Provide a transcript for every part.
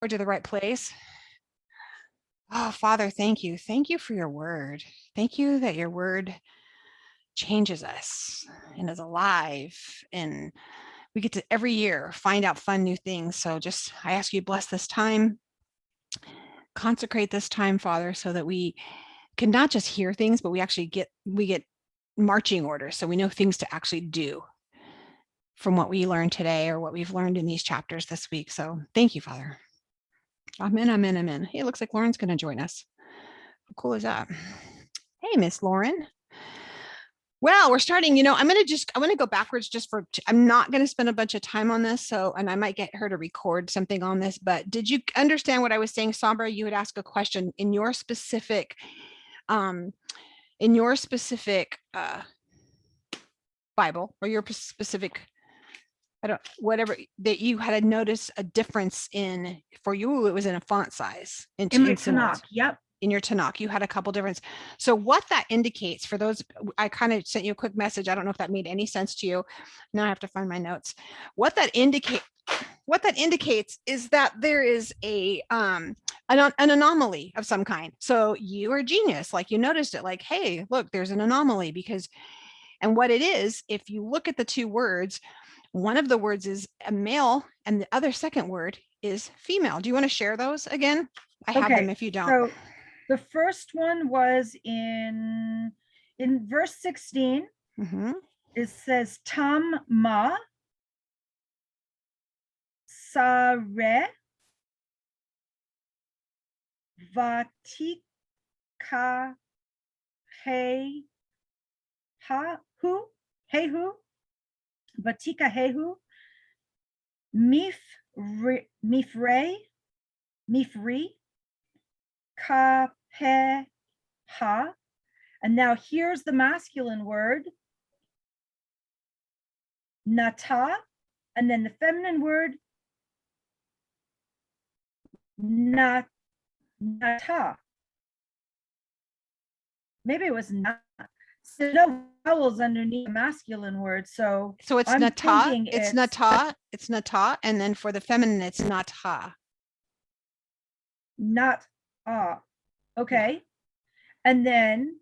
or to the right place. Oh, Father, thank you. Thank you for your word. Thank you that your word changes us and is alive. And we get to every year find out fun new things. So just, I ask you, bless this time, consecrate this time, Father, so that we can not just hear things, but we get marching orders. So we know things to actually do from what we learned today or what we've learned in these chapters this week. So thank you, Father. Amen, amen, amen. Hey, it looks like Lauren's going to join us. How cool is that? Hey, Miss Lauren. Well, we're starting, I'm going to go backwards I'm not going to spend a bunch of time on this. So, and I might get her to record something on this, but did you understand what I was saying, Sombra? You would ask a question in your specific, Bible or your specific, whatever that you had to notice a difference in. For you, it was in a font size. In my Tanakh, yep. In your Tanakh, you had a couple different. So what that indicates for those, I kind of sent you a quick message. I don't know if that made any sense to you. Now I have to find my notes. What that indicates is that there is an anomaly of some kind. So you are a genius, like you noticed it, like, hey, look, there's an anomaly and what it is, if you look at the two words, one of the words is a male and the other second word is female. Do you want to share those again? I have them if you don't. So the first one was in verse 16. Mm-hmm. It says tam ma sare vatika he ha hu hehu vatika hehu mifri ka he ha. And now here's the masculine word nata, and then the feminine word nata. Maybe it was not. So no vowels underneath the masculine word. So it's nata. It's nata. It's nata, and then for the feminine, it's natha. Not okay. Yeah. And then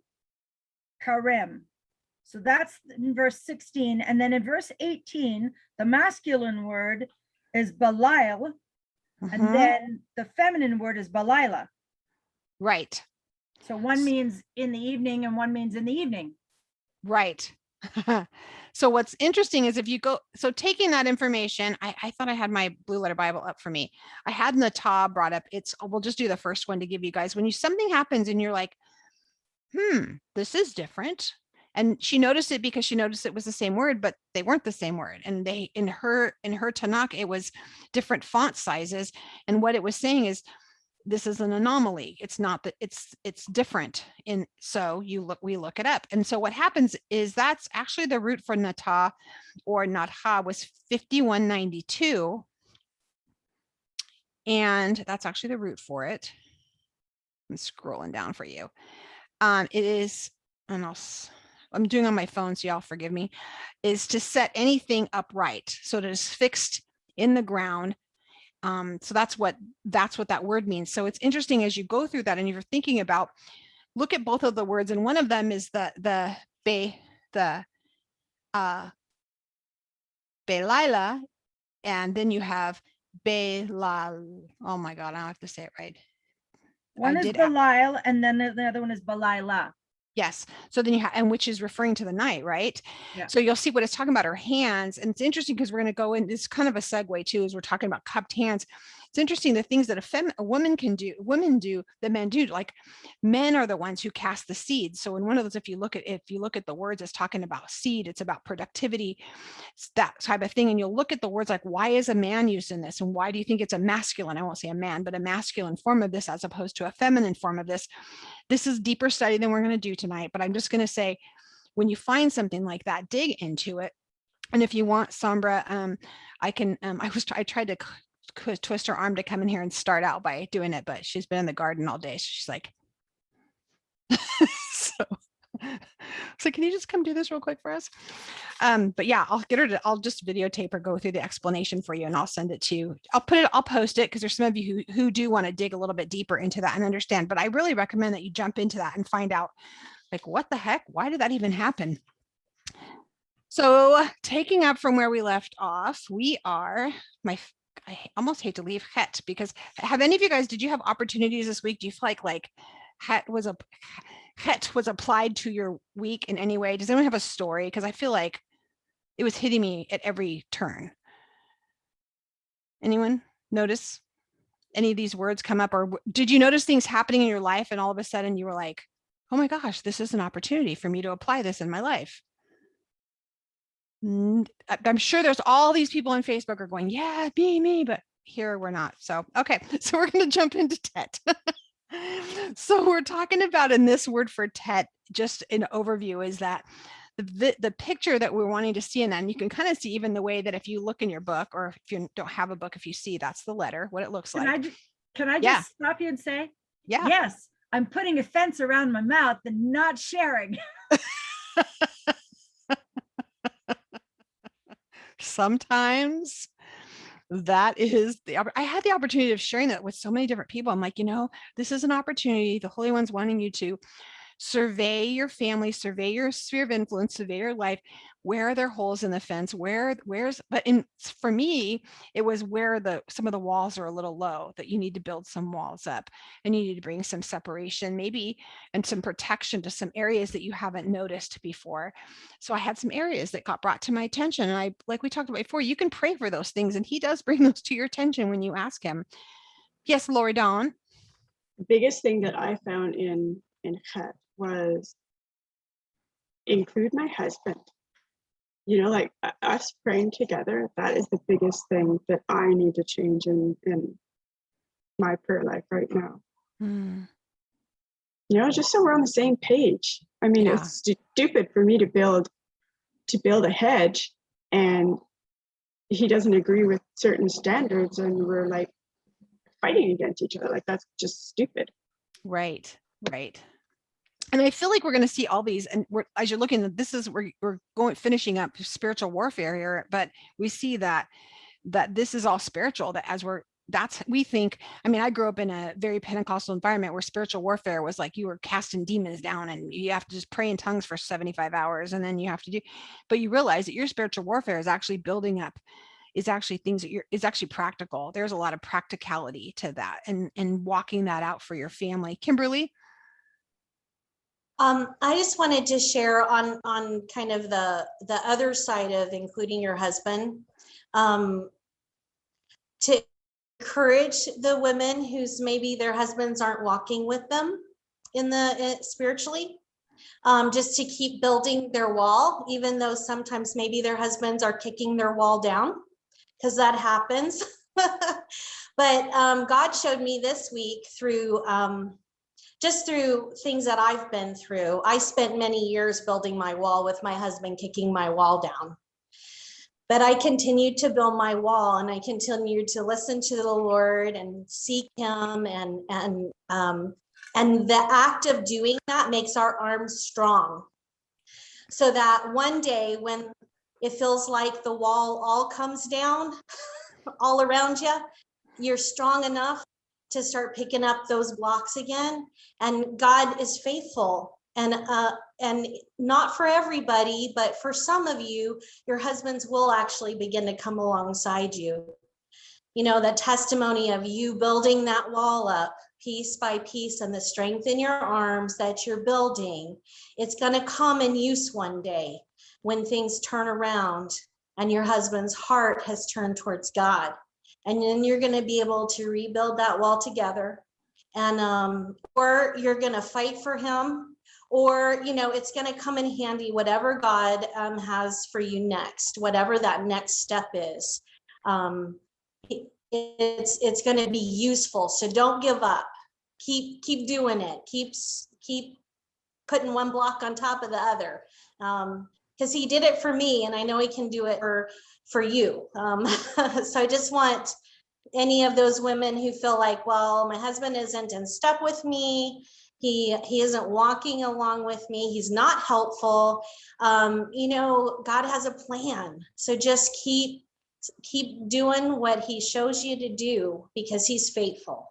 karem. So that's in verse 16. And then in verse 18, the masculine word is balail. And then the feminine word is balila. Right. So one means in the evening and one means in the evening. Right. So what's interesting is if you go, so taking that information, I thought I had my Blue Letter Bible up for me. I had Natah brought up. We'll just do the first one to give you guys, when something happens and you're like, this is different. And she noticed it because she noticed it was the same word, but they weren't the same word. And they, in her Tanakh, it was different font sizes. And what it was saying is, this is an anomaly. It's not that it's different. And so we look it up. And so what happens is that's actually the root for Natah or Natha was 5192. And that's actually the root for it. I'm scrolling down for you. It is, and I'm doing on my phone, so y'all forgive me, is to set anything upright. So it is fixed in the ground. So that's what that word means. So it's interesting as you go through that and you're thinking about, look at both of the words. And one of them is the Belila, and then you have Belal. Oh my God, I don't have to say it right. One is Belial, and then the other one is Belila. Yes. So then you have, and which is referring to the night, right? Yeah. So you'll see what it's talking about, her hands. And it's interesting because we're going to go in, it's kind of a segue too, as we're talking about cupped hands. It's interesting, the things that a woman can do, women do, that men do, like men are the ones who cast the seeds. So in one of those, if you look at the words, it's talking about seed, it's about productivity, it's that type of thing. And you'll look at the words like, why is a man used in this? And why do you think it's a masculine? I won't say a man, but a masculine form of this as opposed to a feminine form of this. This is deeper study than we're going to do tonight, but I'm just going to say, when you find something like that, dig into it. And if you want, Sombra, I can, I tried to twist her arm to come in here and start out by doing it, but she's been in the garden all day. So she's like, So can you just come do this real quick for us? But yeah, I'll just videotape or go through the explanation for you and I'll send it to you. I'll post it because there's some of you who do want to dig a little bit deeper into that and understand, but I really recommend that you jump into that and find out like, what the heck? Why did that even happen? So taking up from where we left off, we are I almost hate to leave Het because have any of you guys, did you have opportunities this week? Do you feel like Het was applied to your week in any way? Does anyone have a story? Because I feel like it was hitting me at every turn. Anyone notice any of these words come up, or did you notice things happening in your life and all of a sudden you were like, oh my gosh, this is an opportunity for me to apply this in my life? I'm sure there's all these people on Facebook are going, yeah, me, but here we're not. So, okay, so we're going to jump into Tet. So we're talking about in this word for Tet, just an overview, is that the picture that we're wanting to see in that, and you can kind of see even the way that if you look in your book, or if you don't have a book, if you see that's the letter, what it looks like. Can I just stop you and say, yeah, yes, I'm putting a fence around my mouth and not sharing. Sometimes that is I had the opportunity of sharing that with so many different people. I'm like, this is an opportunity. The Holy One's wanting you to survey your family, survey your sphere of influence, survey your life. Where are there holes in the fence? For me, it was where some of the walls are a little low, that you need to build some walls up and you need to bring some separation, maybe, and some protection to some areas that you haven't noticed before. So I had some areas that got brought to my attention. And like we talked about before, you can pray for those things and he does bring those to your attention when you ask him. Yes, Lori Dawn. The biggest thing that I found in Het was include my husband. Like us praying together, that is the biggest thing that I need to change in my prayer life right now. Just so we're on the same page. I mean, it's stupid for me to build a hedge and he doesn't agree with certain standards and we're like fighting against each other. Like, that's just stupid. Right. And I feel like we're going to see all these, and as you're looking, we're finishing up spiritual warfare here, but we see that this is all spiritual, that we think, I grew up in a very Pentecostal environment where spiritual warfare was like you were casting demons down and you have to just pray in tongues for 75 hours. And then you have to but you realize that your spiritual warfare is actually building up, is actually things that is actually practical. There's a lot of practicality to that and walking that out for your family. Kimberly? I just wanted to share on kind of the other side of including your husband, to encourage the women whose maybe their husbands aren't walking with them spiritually, just to keep building their wall, even though sometimes maybe their husbands are kicking their wall down, because that happens. But God showed me this week through just through things that I've been through. I spent many years building my wall with my husband kicking my wall down. But I continued to build my wall and I continued to listen to the Lord and seek him. And the act of doing that makes our arms strong. So that one day when it feels like the wall all comes down all around you, you're strong enough to start picking up those blocks again. And God is faithful, and not for everybody, but for some of you, your husbands will actually begin to come alongside you. The testimony of you building that wall up piece by piece and the strength in your arms that you're building, it's going to come in use one day when things turn around and your husband's heart has turned towards God. And then you're going to be able to rebuild that wall together. And or you're going to fight for him, or it's going to come in handy, whatever God has for you next, whatever that next step is. It's going to be useful. So don't give up. Keep doing it. Keep putting one block on top of the other, because he did it for me, and I know he can do it for you. So I just want any of those women who feel like, well, my husband isn't in step with me, He isn't walking along with me. He's not helpful. You know, God has a plan. So just keep doing what he shows you to do, because he's faithful.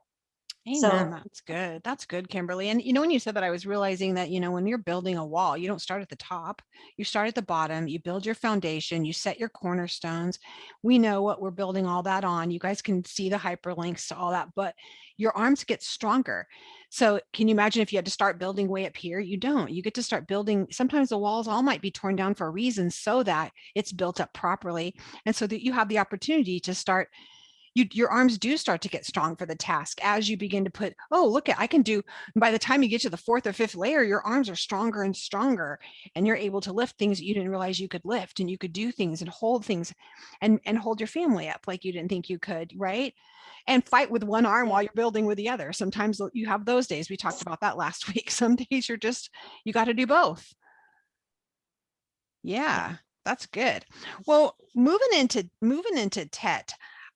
Amen. So That's good. That's good, Kimberly. And when you said that, I was realizing that, when you're building a wall, you don't start at the top. You start at the bottom. You build your foundation. You set your cornerstones. We know what we're building all that on. You guys can see the hyperlinks to all that, but your arms get stronger. So can you imagine if you had to start building way up here? You don't. You get to start building. Sometimes the walls all might be torn down for a reason so that it's built up properly. And so that you have the opportunity to start, your arms do start to get strong for the task as you begin to put, oh, look at, I can do, by the time you get to the fourth or fifth layer, your arms are stronger and stronger, and you're able to lift things you didn't realize you could lift, and you could do things and hold things and hold your family up like you didn't think you could, right? And fight with one arm while you're building with the other. Sometimes you have those days. We talked about that last week. Some days you got to do both. Yeah, that's good. Well, moving into Tet.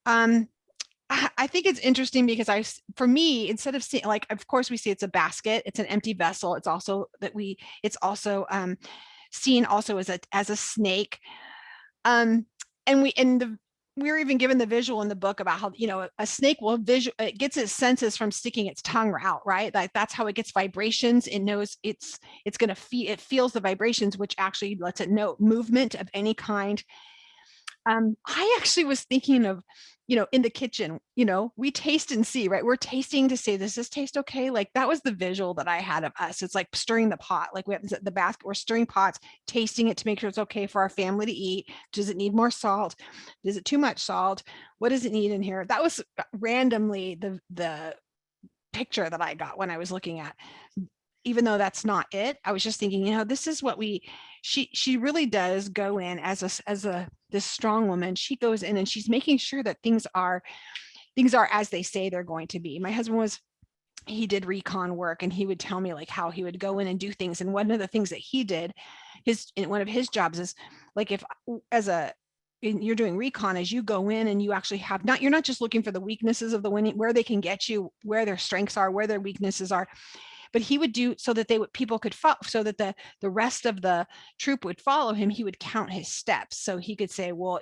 I think it's interesting because for me, instead of seeing, like, of course we see it's a basket, it's an empty vessel. It's also it's also seen also as a snake. And we're even given the visual in the book about how, a snake will it gets its senses from sticking its tongue out, right? Like that's how it gets vibrations. It knows it's going to feel, it feels the vibrations, which actually lets it know movement of any kind. I actually was thinking of, in the kitchen, we taste and see, right? We're tasting to say, does this taste okay? Like that was the visual that I had of us. It's like stirring the pot. Like we have the basket, we're stirring pots, tasting it to make sure it's okay for our family to eat. Does it need more salt? Is it too much salt? What does it need in here? That was randomly the picture that I got when I was looking at, even though that's not it. I was just thinking, this is what she really does go in as this strong woman. She goes in and she's making sure that things are as they say they're going to be. My husband he did recon work, and he would tell me like how he would go in and do things. And one of the things that he did, one of his jobs is like, if you're doing recon, as you go in and you actually you're not just looking for the weaknesses of the winning, where they can get you, where their strengths are, where their weaknesses are, but he would do so that people could follow, so that the rest of the troop would follow him. He would count his steps, so he could say, well,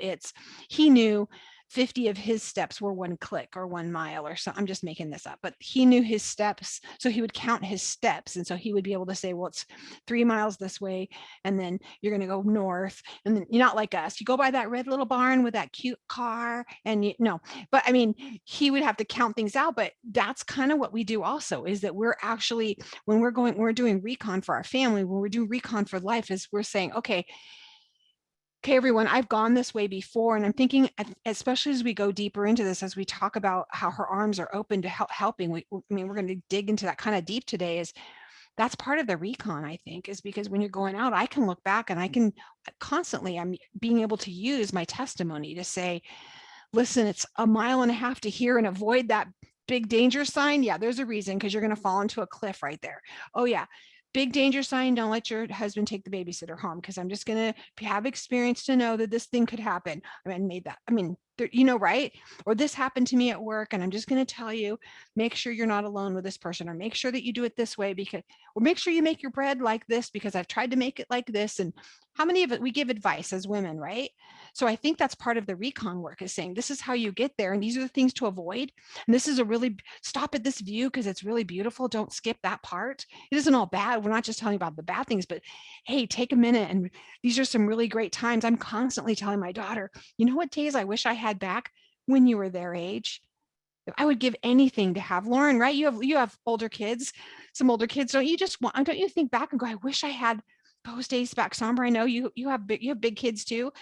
he knew 50 of his steps were 1 click or 1 mile or so. I'm just making this up, but he knew his steps. So he would count his steps. And so he would be able to say, well, it's 3 miles this way. And then you're going to go north. And then you're not like us. You go by that red little barn with that cute car. And no, but I mean, he would have to count things out. But that's kind of what we do also, is that we're actually, when we're doing recon for our family, when we're doing recon for life, is we're saying, okay, everyone, I've gone this way before. And I'm thinking, especially as we go deeper into this, as we talk about how her arms are open to helping, we're going to dig into that kind of deep today. That's part of the recon, I think, is because when you're going out, I can look back and I can constantly, I'm being able to use my testimony to say, listen, it's 1.5 miles to here, and avoid that big danger sign. Yeah, there's a reason, because you're going to fall into a cliff right there. Oh yeah, big danger sign. Don't let your husband take the babysitter home, because I'm just going to have experience to know that this thing could happen. Right? Or this happened to me at work, and I'm just going to tell you, make sure you're not alone with this person, or make sure that you do it this way, or make sure you make your bread like this, because I've tried to make it like this. And how many of it we give advice as women, right? So I think that's part of the recon work, is saying, this is how you get there, and these are the things to avoid. And this is stop at this view because it's really beautiful. Don't skip that part. It isn't all bad. We're not just telling about the bad things, but hey, take a minute. And these are some really great times. I'm constantly telling my daughter, you know what days I wish I had back when you were their age? I would give anything to have. Lauren, right? You have older kids, some older kids. Don't you think back and go, I wish I had those days back? Somber, I know you have big kids too.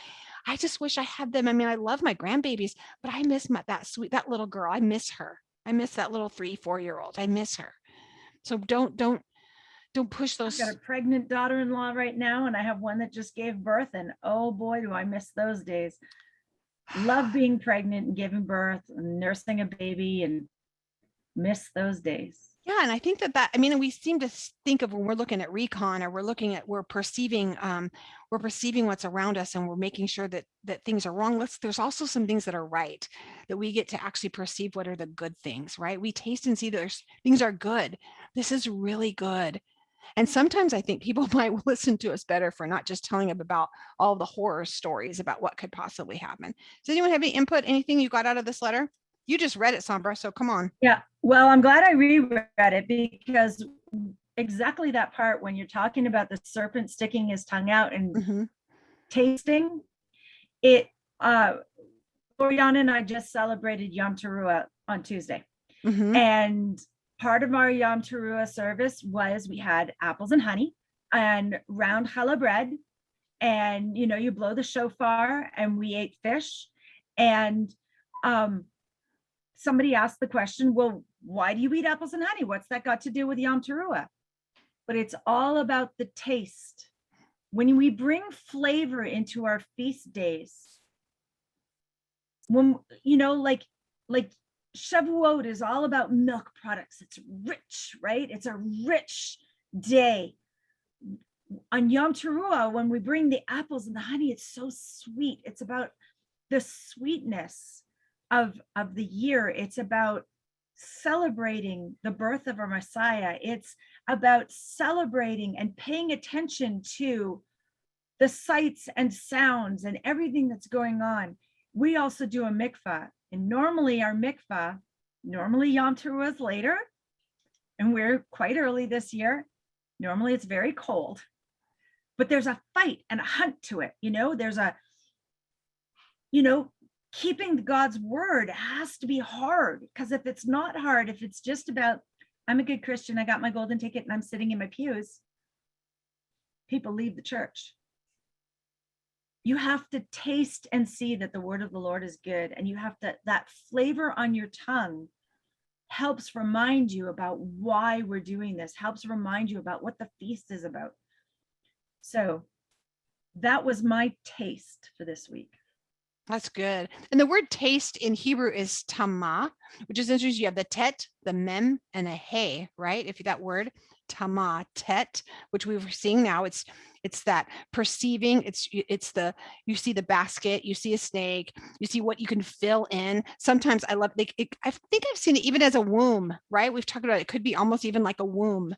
I just wish I had them. I love my grandbabies, but I miss that little girl. I miss her. I miss that little 3-4-year-old. I miss her. So don't push I've got those. a pregnant daughter-in-law right now, and I have one that just gave birth, and oh boy, do I miss those days. Love being pregnant and giving birth and nursing a baby, and miss those days. Yeah, and I think I mean, we seem to think of when we're looking at recon or we're perceiving what's around us and we're making sure that things are wrong. There's also some things that are right, that we get to actually perceive what are the good things, right? We taste and see that things are good. This is really good. And sometimes I think people might listen to us better for not just telling them about all the horror stories about what could possibly happen. Does anyone have any input, anything you got out of this letter? You just read it, Sombra, so come on. Yeah, well, I'm glad I reread it, because exactly that part when you're talking about the serpent sticking his tongue out and Mm-hmm. tasting it. Oriana and I just celebrated Yom Teruah on Tuesday. Mm-hmm. And part of our Yom Teruah service was we had apples and honey and round challah bread. And, you know, you blow the shofar, and we ate fish. And somebody asked the question, well, why do you eat apples and honey? What's that got to do with Yom Teruah? But it's all about the taste. When we bring flavor into our feast days, when, you know, like Shavuot is all about milk products. It's rich, right? It's a rich day. On Yom Teruah, when we bring the apples and the honey, it's so sweet. It's about the sweetness of the year. It's about celebrating the birth of our Messiah. It's about celebrating and paying attention to the sights and sounds and everything that's going on. We also do a mikvah, and normally our mikvah, Yom Teruah is later, and we're quite early this year. Normally it's very cold, but there's a fight and a hunt to it. You know, there's a, you know, keeping God's word has to be hard, because if it's not hard, if it's just about, I'm a good Christian, I got my golden ticket and I'm sitting in my pews, people leave the church. You have to taste and see that the word of the Lord is good. And you have to, that flavor on your tongue helps remind you about why we're doing this, helps remind you about what the feast is about. So that was my taste for this week. That's good. And the word taste in Hebrew is tama, which is interesting. You have the tet, the mem, and a hey, right? If that word tama, tet, which we were seeing now, it's that perceiving. It's the, you see the basket, you see a snake, you see what you can fill in. Sometimes I think I've seen it even as a womb, right? We've talked about it could be almost even like a womb.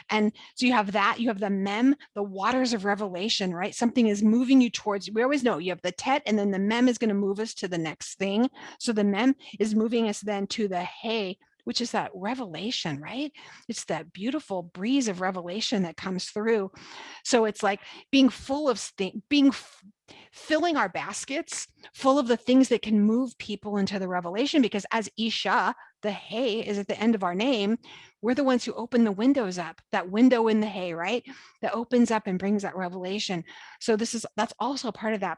And so you have that, you have the mem, the waters of revelation, right? Something is moving you towards, we always know you have the tet, and then the mem is going to move us to the next thing. So the mem is moving us then to the hey, which is that revelation, right? It's that beautiful breeze of revelation that comes through. So it's like being full of filling our baskets full of the things that can move people into the revelation, because as Isha, the hay is at the end of our name, we're the ones who open the windows up, that window in the hay, right? That opens up and brings that revelation. So that's also part of that.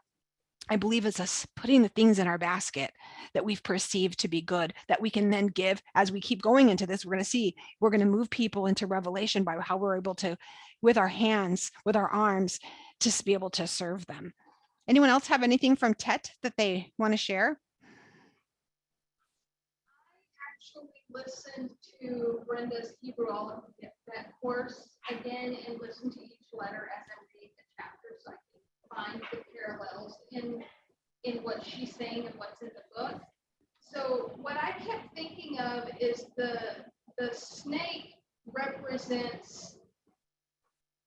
I believe it's us putting the things in our basket that we've perceived to be good, that we can then give as we keep going into this. We're going to see, we're going to move people into revelation by how we're able to, with our hands, with our arms, to be able to serve them. Anyone else have anything from Tet that they want to share? Actually listened to Brenda's Hebrew Olive that course again and listen to each letter as I read the chapter, so I can find the parallels in what she's saying and what's in the book. So what I kept thinking of is the snake represents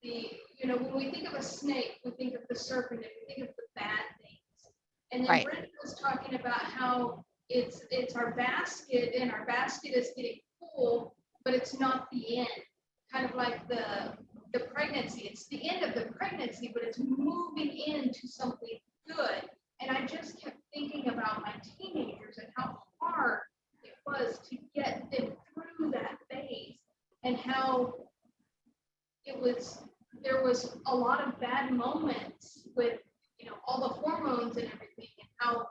the, you know, when we think of a snake, we think of the serpent, and we think of the bad things. And then Right. Brenda was talking about how it's our basket, and our basket is getting full, but it's not the end. Kind of like the pregnancy. It's the end of the pregnancy, but it's moving into something good. And I just kept thinking about my teenagers and how hard it was to get them through that phase, and how there was a lot of bad moments with, you know, all the hormones and everything, and how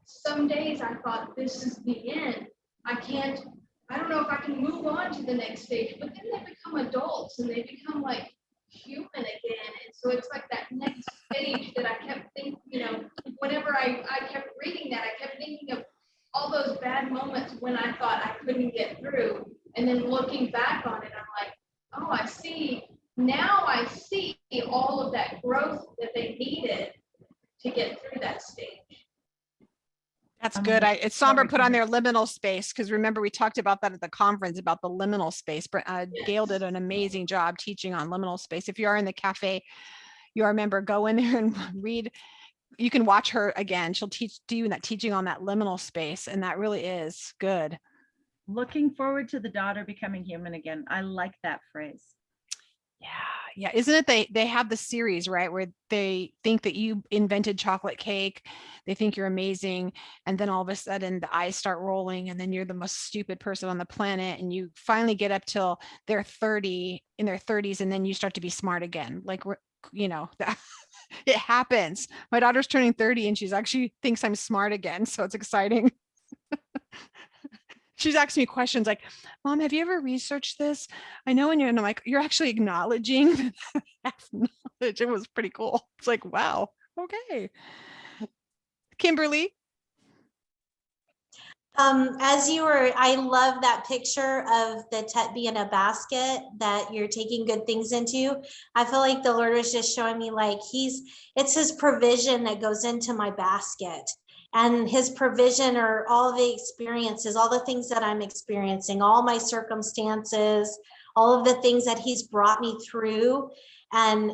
some days I thought, this is the end. I don't know if I can move on to the next stage, but then they become adults and they become like human again. And so it's like that next stage that I kept thinking, you know, whenever I kept reading that, I kept thinking of all those bad moments when I thought I couldn't get through. And then looking back on it, I'm like, oh, I see. Now I see all of that growth that they needed to get through that stage. That's I'm good. looking It's Somber forward put to on it. their liminal space, because remember we talked about that at the conference about the liminal space. Gail Yes. did an amazing job teaching on liminal space. If you are in the cafe, you remember, go in there and read. You can watch her again. She'll do that teaching on that liminal space, and that really is good. Looking forward to the daughter becoming human again. I like that phrase. Yeah. Isn't it? They have the series, right, where they think that you invented chocolate cake. They think you're amazing. And then all of a sudden the eyes start rolling, and then you're the most stupid person on the planet. And you finally get up till they're 30 in their 30s. And then you start to be smart again. Like, it happens. My daughter's turning 30 and she's actually thinks I'm smart again. So it's exciting. She's asking me questions like, Mom, have you ever researched this? I know. And I'm like, you're actually acknowledging knowledge. It was pretty cool. It's like, wow. Okay. Kimberly. As you were, I love that picture of the Tetby in a basket that you're taking good things into. I feel like the Lord was just showing me like it's his provision that goes into my basket. And his provision are all the experiences, all the things that I'm experiencing, all my circumstances, all of the things that he's brought me through. And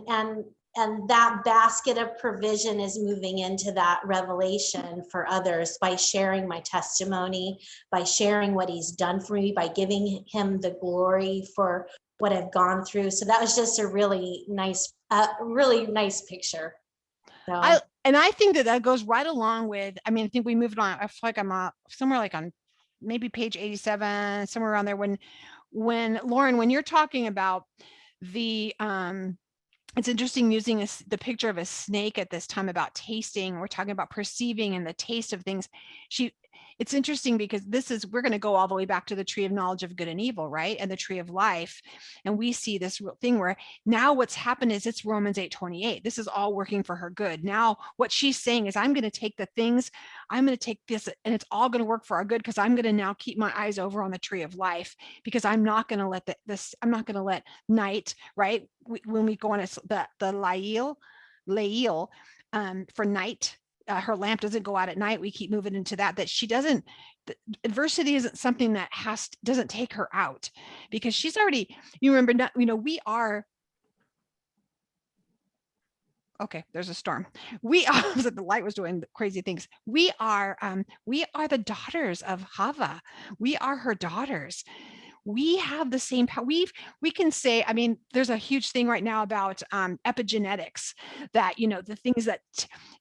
that basket of provision is moving into that revelation for others by sharing my testimony, by sharing what he's done for me, by giving him the glory for what I've gone through. So that was just a really nice picture. So. I think that goes right along with, I think we moved on. I feel like I'm somewhere like on maybe page 87, somewhere around there. When Lauren, when you're talking about the, it's interesting using the picture of a snake at this time about tasting. We're talking about perceiving and the taste of things. It's interesting because we're going to go all the way back to the tree of knowledge of good and evil, right? And the tree of life. And we see this real thing where now what's happened is it's Romans 8:28. This is all working for her good. Now what she's saying is I'm going to take this and it's all going to work for our good, because I'm going to now keep my eyes over on the tree of life, because I'm not going to let I'm not going to let night, right? When we go on the Lael, for night, her lamp doesn't go out at night. We keep moving into that she doesn't, adversity isn't something that doesn't take her out, because she's already, you remember, we are, okay, there's a storm. We are, the light was doing crazy things. We are the daughters of Hava. We are her daughters. We have the same power. We can say, there's a huge thing right now about epigenetics, that, the things that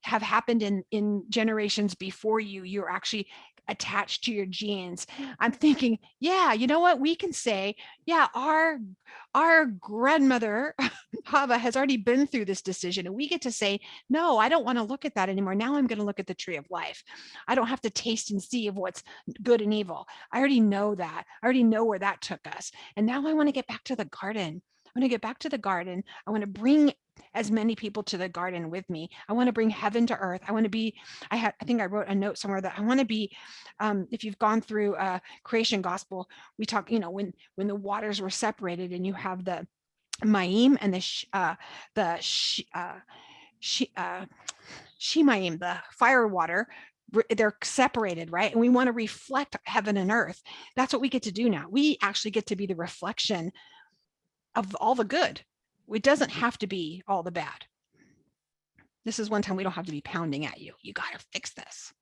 have happened in generations before you're actually attached to your genes. I'm thinking, yeah, you know what? We can say, yeah, our grandmother Hava has already been through this decision, and we get to say, no, I don't want to look at that anymore. Now I'm going to look at the tree of life. I don't have to taste and see of what's good and evil. I already know that. I already know where that took us. And now I want to get back to the garden. I want to get back to the garden. I want to bring as many people to the garden with me. I want to bring heaven to earth. I want to be, I think I wrote a note somewhere that I want to be, if you've gone through creation gospel, we talk, when the waters were separated and you have the Maim and Shimaim, the fire water, they're separated, right? And we want to reflect heaven and earth. That's what we get to do now. We actually get to be the reflection of all the good. It doesn't have to be all the bad. This is one time we don't have to be pounding at you. You got to fix this.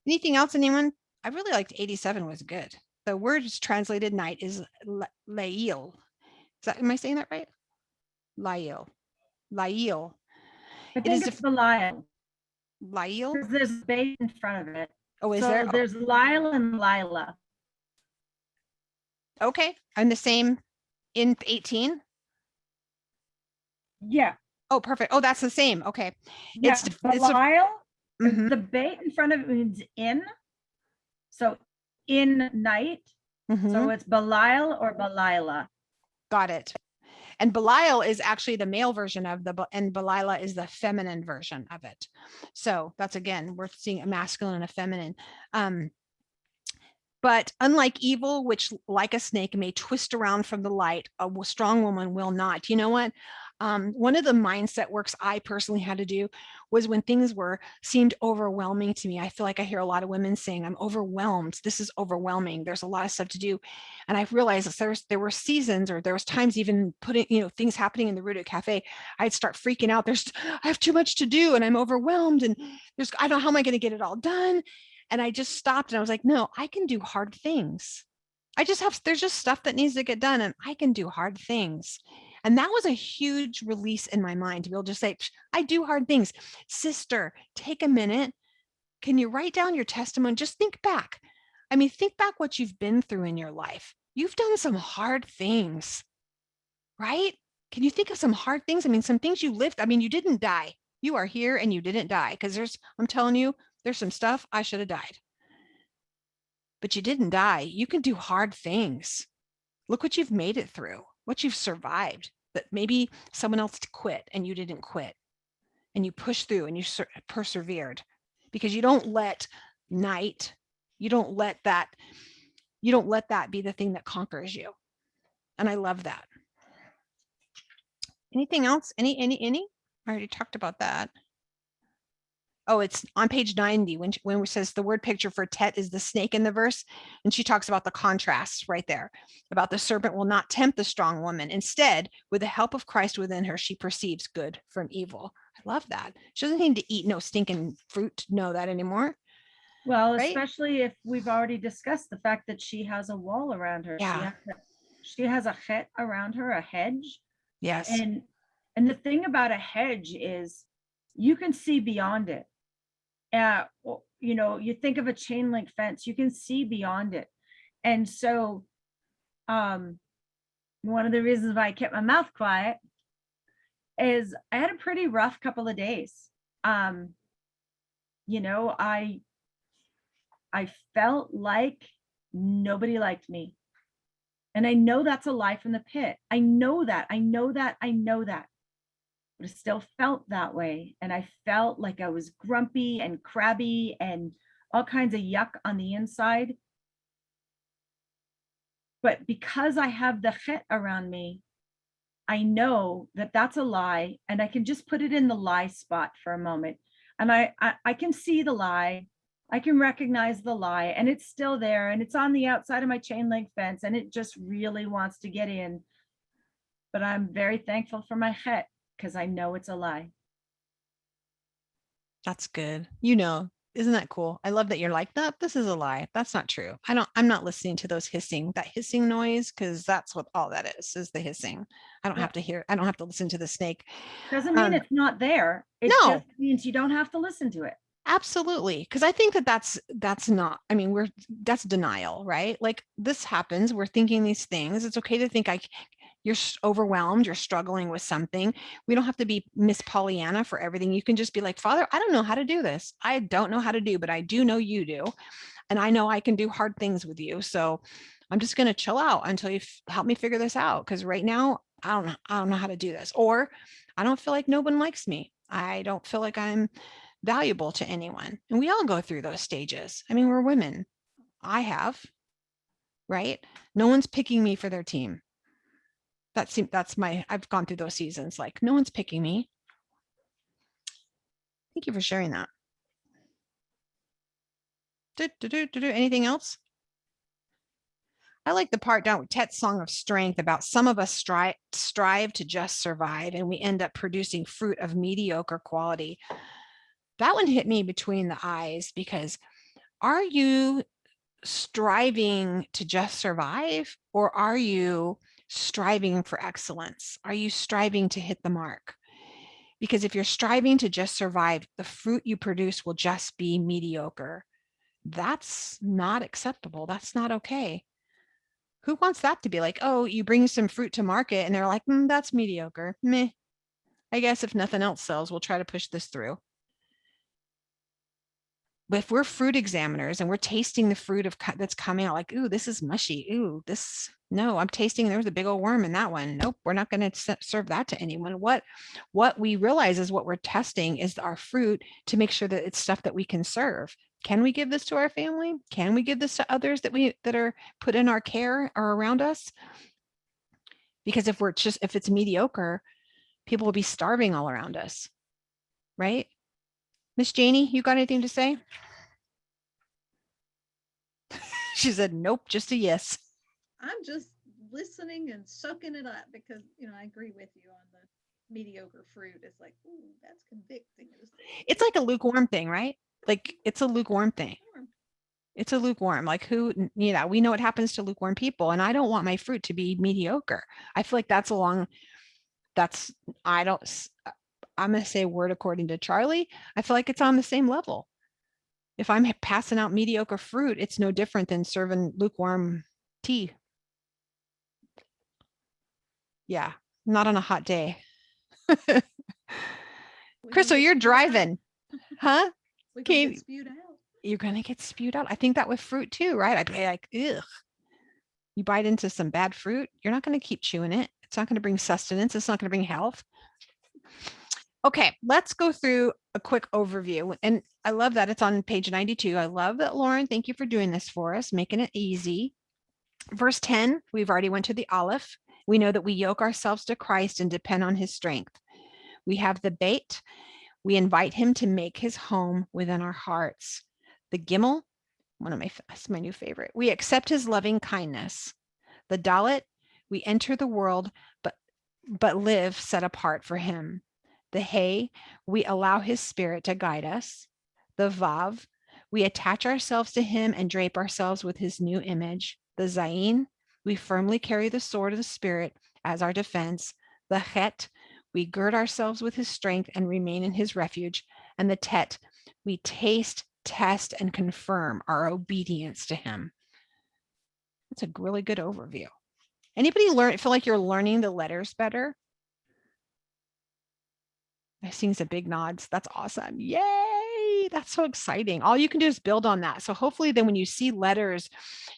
Anything else, anyone? I really liked 87 was good. The word translated night is Lael. Am I saying that right? Lael. I think it's Belial. Lael? Because there's a bait in front of it. Oh, is so there? There's Lyle and Lila. Okay. And the same in 18? Yeah. Oh, perfect. Oh, that's the same. Okay. Yeah, Belial, mm-hmm. The bait in front of it means in. So in night. Mm-hmm. So it's Belial or Belila. Got it. And Belial is actually the male version of and Belila is the feminine version of it. So that's, again, we're seeing a masculine and a feminine. But unlike evil, which like a snake may twist around from the light, a strong woman will not. You know what? One of the mindset works I personally had to do was when things seemed overwhelming to me. I feel like I hear a lot of women saying, I'm overwhelmed. This is overwhelming. There's a lot of stuff to do. And I've realized that there were seasons, or there was times even putting, things happening in the Rooted Cafe. I'd start freaking out. I have too much to do and I'm overwhelmed, and I don't know, how am I going to get it all done? And I just stopped and I was like, no, I can do hard things. There's just stuff that needs to get done, and I can do hard things. And that was a huge release in my mind to be able to say, I do hard things. Sister, take a minute. Can you write down your testimony? Just think back. I mean, think back what you've been through in your life. You've done some hard things, right? Can you think of some hard things? I mean, some things you lived. I mean, you didn't die. You are here and you didn't die, because I'm telling you, there's some stuff I should have died. But you didn't die. You can do hard things. Look what you've made it through, what you've survived, that maybe someone else quit and you didn't quit, and you pushed through and you persevered, because you don't let night, you don't let that be the thing that conquers you. And I love that. Anything else? Any? I already talked about that. Oh, it's on page 90 when it says the word picture for Tet is the snake in the verse. And she talks about the contrast right there, about the serpent will not tempt the strong woman. Instead, with the help of Christ within her, she perceives good from evil. I love that. She doesn't need to eat no stinking fruit to know that anymore. Well, Right? especially if we've already discussed the fact that she has a wall around her. Yeah. She has a chet around her, a hedge. Yes. And the thing about a hedge is you can see beyond it. You think of a chain link fence, you can see beyond it. And so one of the reasons why I kept my mouth quiet is I had a pretty rough couple of days. I felt like nobody liked me. And I know that's a lie from the pit. I know that. But it still felt that way. And I felt like I was grumpy and crabby and all kinds of yuck on the inside. But because I have the chet around me, I know that that's a lie, and I can just put it in the lie spot for a moment. And I can see the lie. I can recognize the lie, and it's still there, and it's on the outside of my chain link fence, and it just really wants to get in. But I'm very thankful for my chet, because I know it's a lie. That's good. Isn't that cool? I love that you're like, that. This is a lie. That's not true. I'm not listening to that hissing noise, because that's what all that is the hissing. I don't have to listen to the snake. Doesn't mean it's not there. It No. just means you don't have to listen to it. Absolutely. Because I think that's not, I mean, that's denial, right? Like, this happens. We're thinking these things. It's okay to think you're overwhelmed, you're struggling with something. We don't have to be Miss Pollyanna for everything. You can just be like, Father, I don't know how to do this. I don't know how to do, but I do know you do. And I know I can do hard things with you. So I'm just going to chill out until you help me figure this out. Because right now, I don't know how to do this. Or I don't feel like no one likes me. I don't feel like I'm valuable to anyone. And we all go through those stages. I mean, we're women. I have, right? No one's picking me for their team. I've gone through those seasons. Like, no one's picking me. Thank you for sharing that. Anything else? I like the part down with Tet's song of strength about some of us strive to just survive, and we end up producing fruit of mediocre quality. That one hit me between the eyes, because are you striving to just survive, or are you striving for excellence? Are you striving to hit the mark? Because if you're striving to just survive, the fruit you produce will just be mediocre. That's not acceptable. That's not okay. Who wants that to be like, oh, you bring some fruit to market and they're like, that's mediocre. Meh. I guess if nothing else sells, we'll try to push this through. But if we're fruit examiners and we're tasting the fruit that's coming out, like, ooh, this is mushy. Ooh, no, I'm tasting, there's a big old worm in that one. Nope, we're not going to serve that to anyone. What we realize is what we're testing is our fruit to make sure that it's stuff that we can serve. Can we give this to our family? Can we give this to others that are put in our care or around us? Because if it's mediocre, people will be starving all around us, right? Miss Janie, you got anything to say? She said, nope, just a yes. I'm just listening and soaking it up because, I agree with you on the mediocre fruit. It's like, ooh, that's convicting. It's like a lukewarm thing, right? Like it's a lukewarm thing. It's a lukewarm, like we know what happens to lukewarm people, and I don't want my fruit to be mediocre. I feel like I'm going to say a word according to Charlie. I feel like it's on the same level. If I'm passing out mediocre fruit, it's no different than serving lukewarm tea. Yeah, not on a hot day. Crystal, you're driving, huh? We can get spewed out. You're going to get spewed out. I think that with fruit too, right? I'd be like, ugh. You bite into some bad fruit, you're not going to keep chewing it. It's not going to bring sustenance. It's not going to bring health. Okay, let's go through a quick overview. And I love that it's on page 92. I love that, Lauren. Thank you for doing this for us, making it easy. Verse 10, we've already went to the Aleph. We know that we yoke ourselves to Christ and depend on his strength. We have the Beit. We invite him to make his home within our hearts. The Gimel, that's my new favorite. We accept his loving kindness. The Dalet, we enter the world, but live set apart for him. The Hay, we allow his spirit to guide us. The Vav, we attach ourselves to him and drape ourselves with his new image. The Zayin, we firmly carry the sword of the spirit as our defense. The Het, we gird ourselves with his strength and remain in his refuge. And the Tet, we taste, test, and confirm our obedience to him. That's a really good overview. Anybody feel like you're learning the letters better? I see some big nods. That's awesome. Yay. That's so exciting. All you can do is build on that. So hopefully then when you see letters,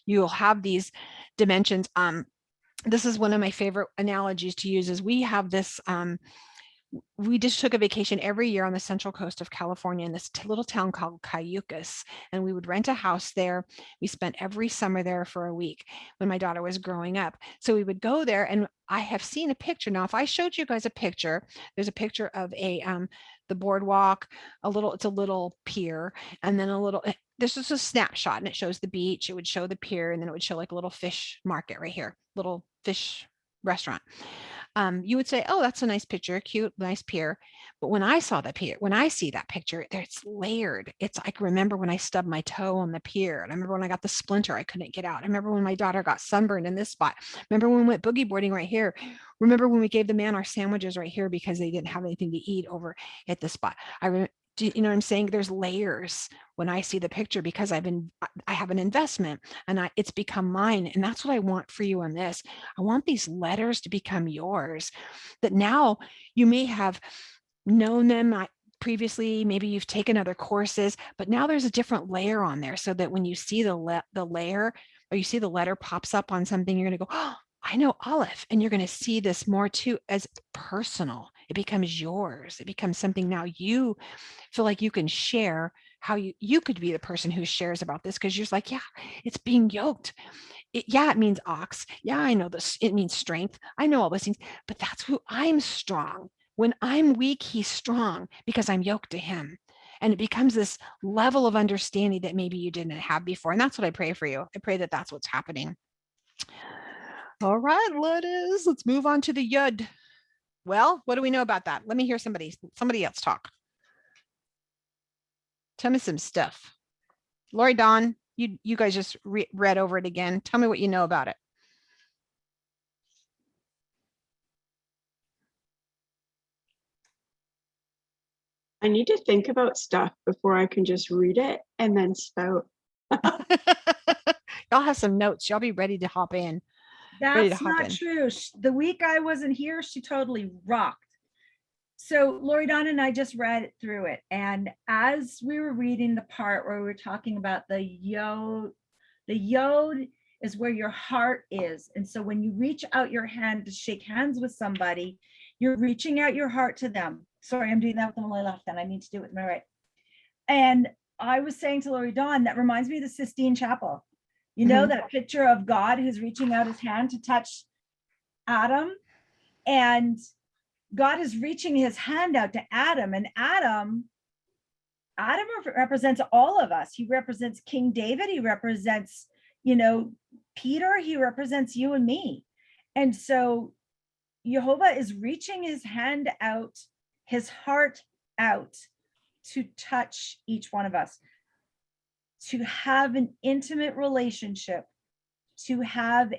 you'll have these dimensions. This is one of my favorite analogies to use is we have this, we just took a vacation every year on the central coast of California in this little town called Cayucas, and we would rent a house there. We spent every summer there for a week when my daughter was growing up. So we would go there, and I have seen a picture. Now, if I showed you guys a picture, there's a picture of the boardwalk, it's a little pier, and then this is a snapshot, and it shows the beach. It would show the pier, and then it would show like a little fish market right here, little fish restaurant. You would say, oh, that's a nice picture, cute, nice pier. But when I see that picture, it's layered. It's like, remember when I stubbed my toe on the pier? And I remember when I got the splinter, I couldn't get out. I remember when my daughter got sunburned in this spot. Remember when we went boogie boarding right here? Remember when we gave the man our sandwiches right here because they didn't have anything to eat over at this spot? Do you know what I'm saying? There's layers when I see the picture because I have an investment and it's become mine. And that's what I want for you on this. I want these letters to become yours, that now you may have known them previously, maybe you've taken other courses, but now there's a different layer on there so that when you see the layer or you see the letter pops up on something, you're going to go, oh, I know Aleph, and you're going to see this more too as personal. It becomes yours. It becomes something now you feel like you can share how you could be the person who shares about this because you're just like, yeah, it's being yoked. It means ox. Yeah, I know this. It means strength. I know all those things, but that's who I'm strong. When I'm weak, he's strong because I'm yoked to him. And it becomes this level of understanding that maybe you didn't have before. And that's what I pray for you. I pray that that's what's happening. All right, let's move on to the Yud. Well, what do we know about that? Let me hear somebody else talk. Tell me some stuff. Lori, Dawn, you guys just read over it again. Tell me what you know about it. I need to think about stuff before I can just read it and then spout. Y'all have some notes. Y'all be ready to hop in. That's not true. The week I wasn't here, she totally rocked. So Lori Dawn and I just read through it. And as we were reading the part where we were talking about the yod is where your heart is. And so when you reach out your hand to shake hands with somebody, you're reaching out your heart to them. Sorry, I'm doing that with my left hand. I need to do it with my right. And I was saying to Lori Dawn, that reminds me of the Sistine Chapel. You know, that picture of God who's reaching out his hand to touch Adam, and God is reaching his hand out to Adam, and Adam represents all of us. He represents King David. He represents, Peter. He represents you and me. And so Jehovah is reaching his hand out, his heart out to touch each one of us, to have an intimate relationship, to have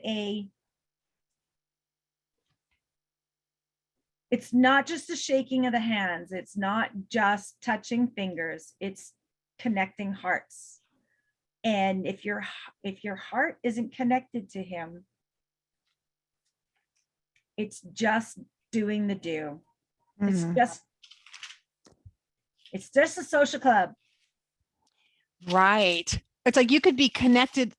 it's not just the shaking of the hands. It's not just touching fingers. It's connecting hearts. And if your heart isn't connected to him, it's just doing the do. It's just a social club. Right. It's like you could be connected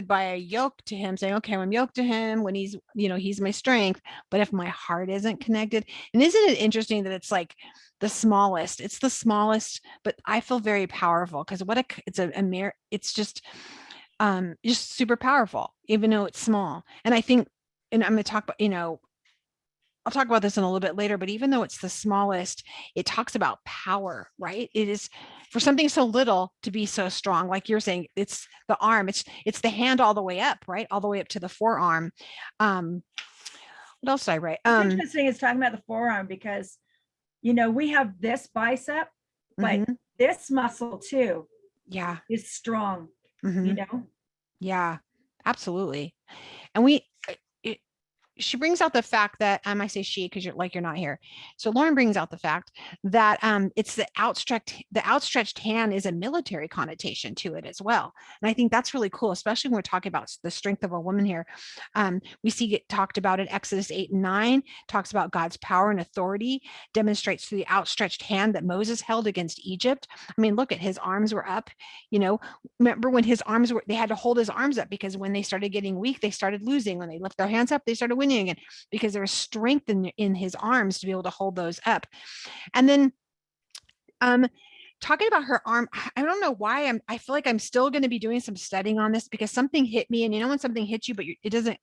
by a yoke to him, saying, okay, I'm yoked to him when he's, he's my strength. But if my heart isn't connected, and isn't it interesting that it's like it's the smallest, but I feel very powerful because it's just super powerful, even though it's small. And I think, and I'm going to talk about, I'll talk about this in a little bit later, but even though it's the smallest, it talks about power, right? It is for something so little to be so strong. Like you're saying, it's the arm, it's the hand all the way up, right? All the way up to the forearm. What else did I write? It's interesting. It's talking about the forearm because, we have this bicep, but this muscle too. Yeah. Is strong, Yeah, absolutely. And she brings out the fact that I say she because you're not here. So Lauren brings out the fact that it's the outstretched hand is a military connotation to it as well. And I think that's really cool, especially when we're talking about the strength of a woman here. We see it talked about in Exodus 8 and 9, talks about God's power and authority, demonstrates through the outstretched hand that Moses held against Egypt. I mean, look at his arms were up, remember when they had to hold his arms up because when they started getting weak, they started losing. When they lift their hands up, they started winning again because there was strength in his arms to be able to hold those up. And then talking about her arm, I don't know why I feel like I'm still going to be doing some studying on this because something hit me, and when something hits you, but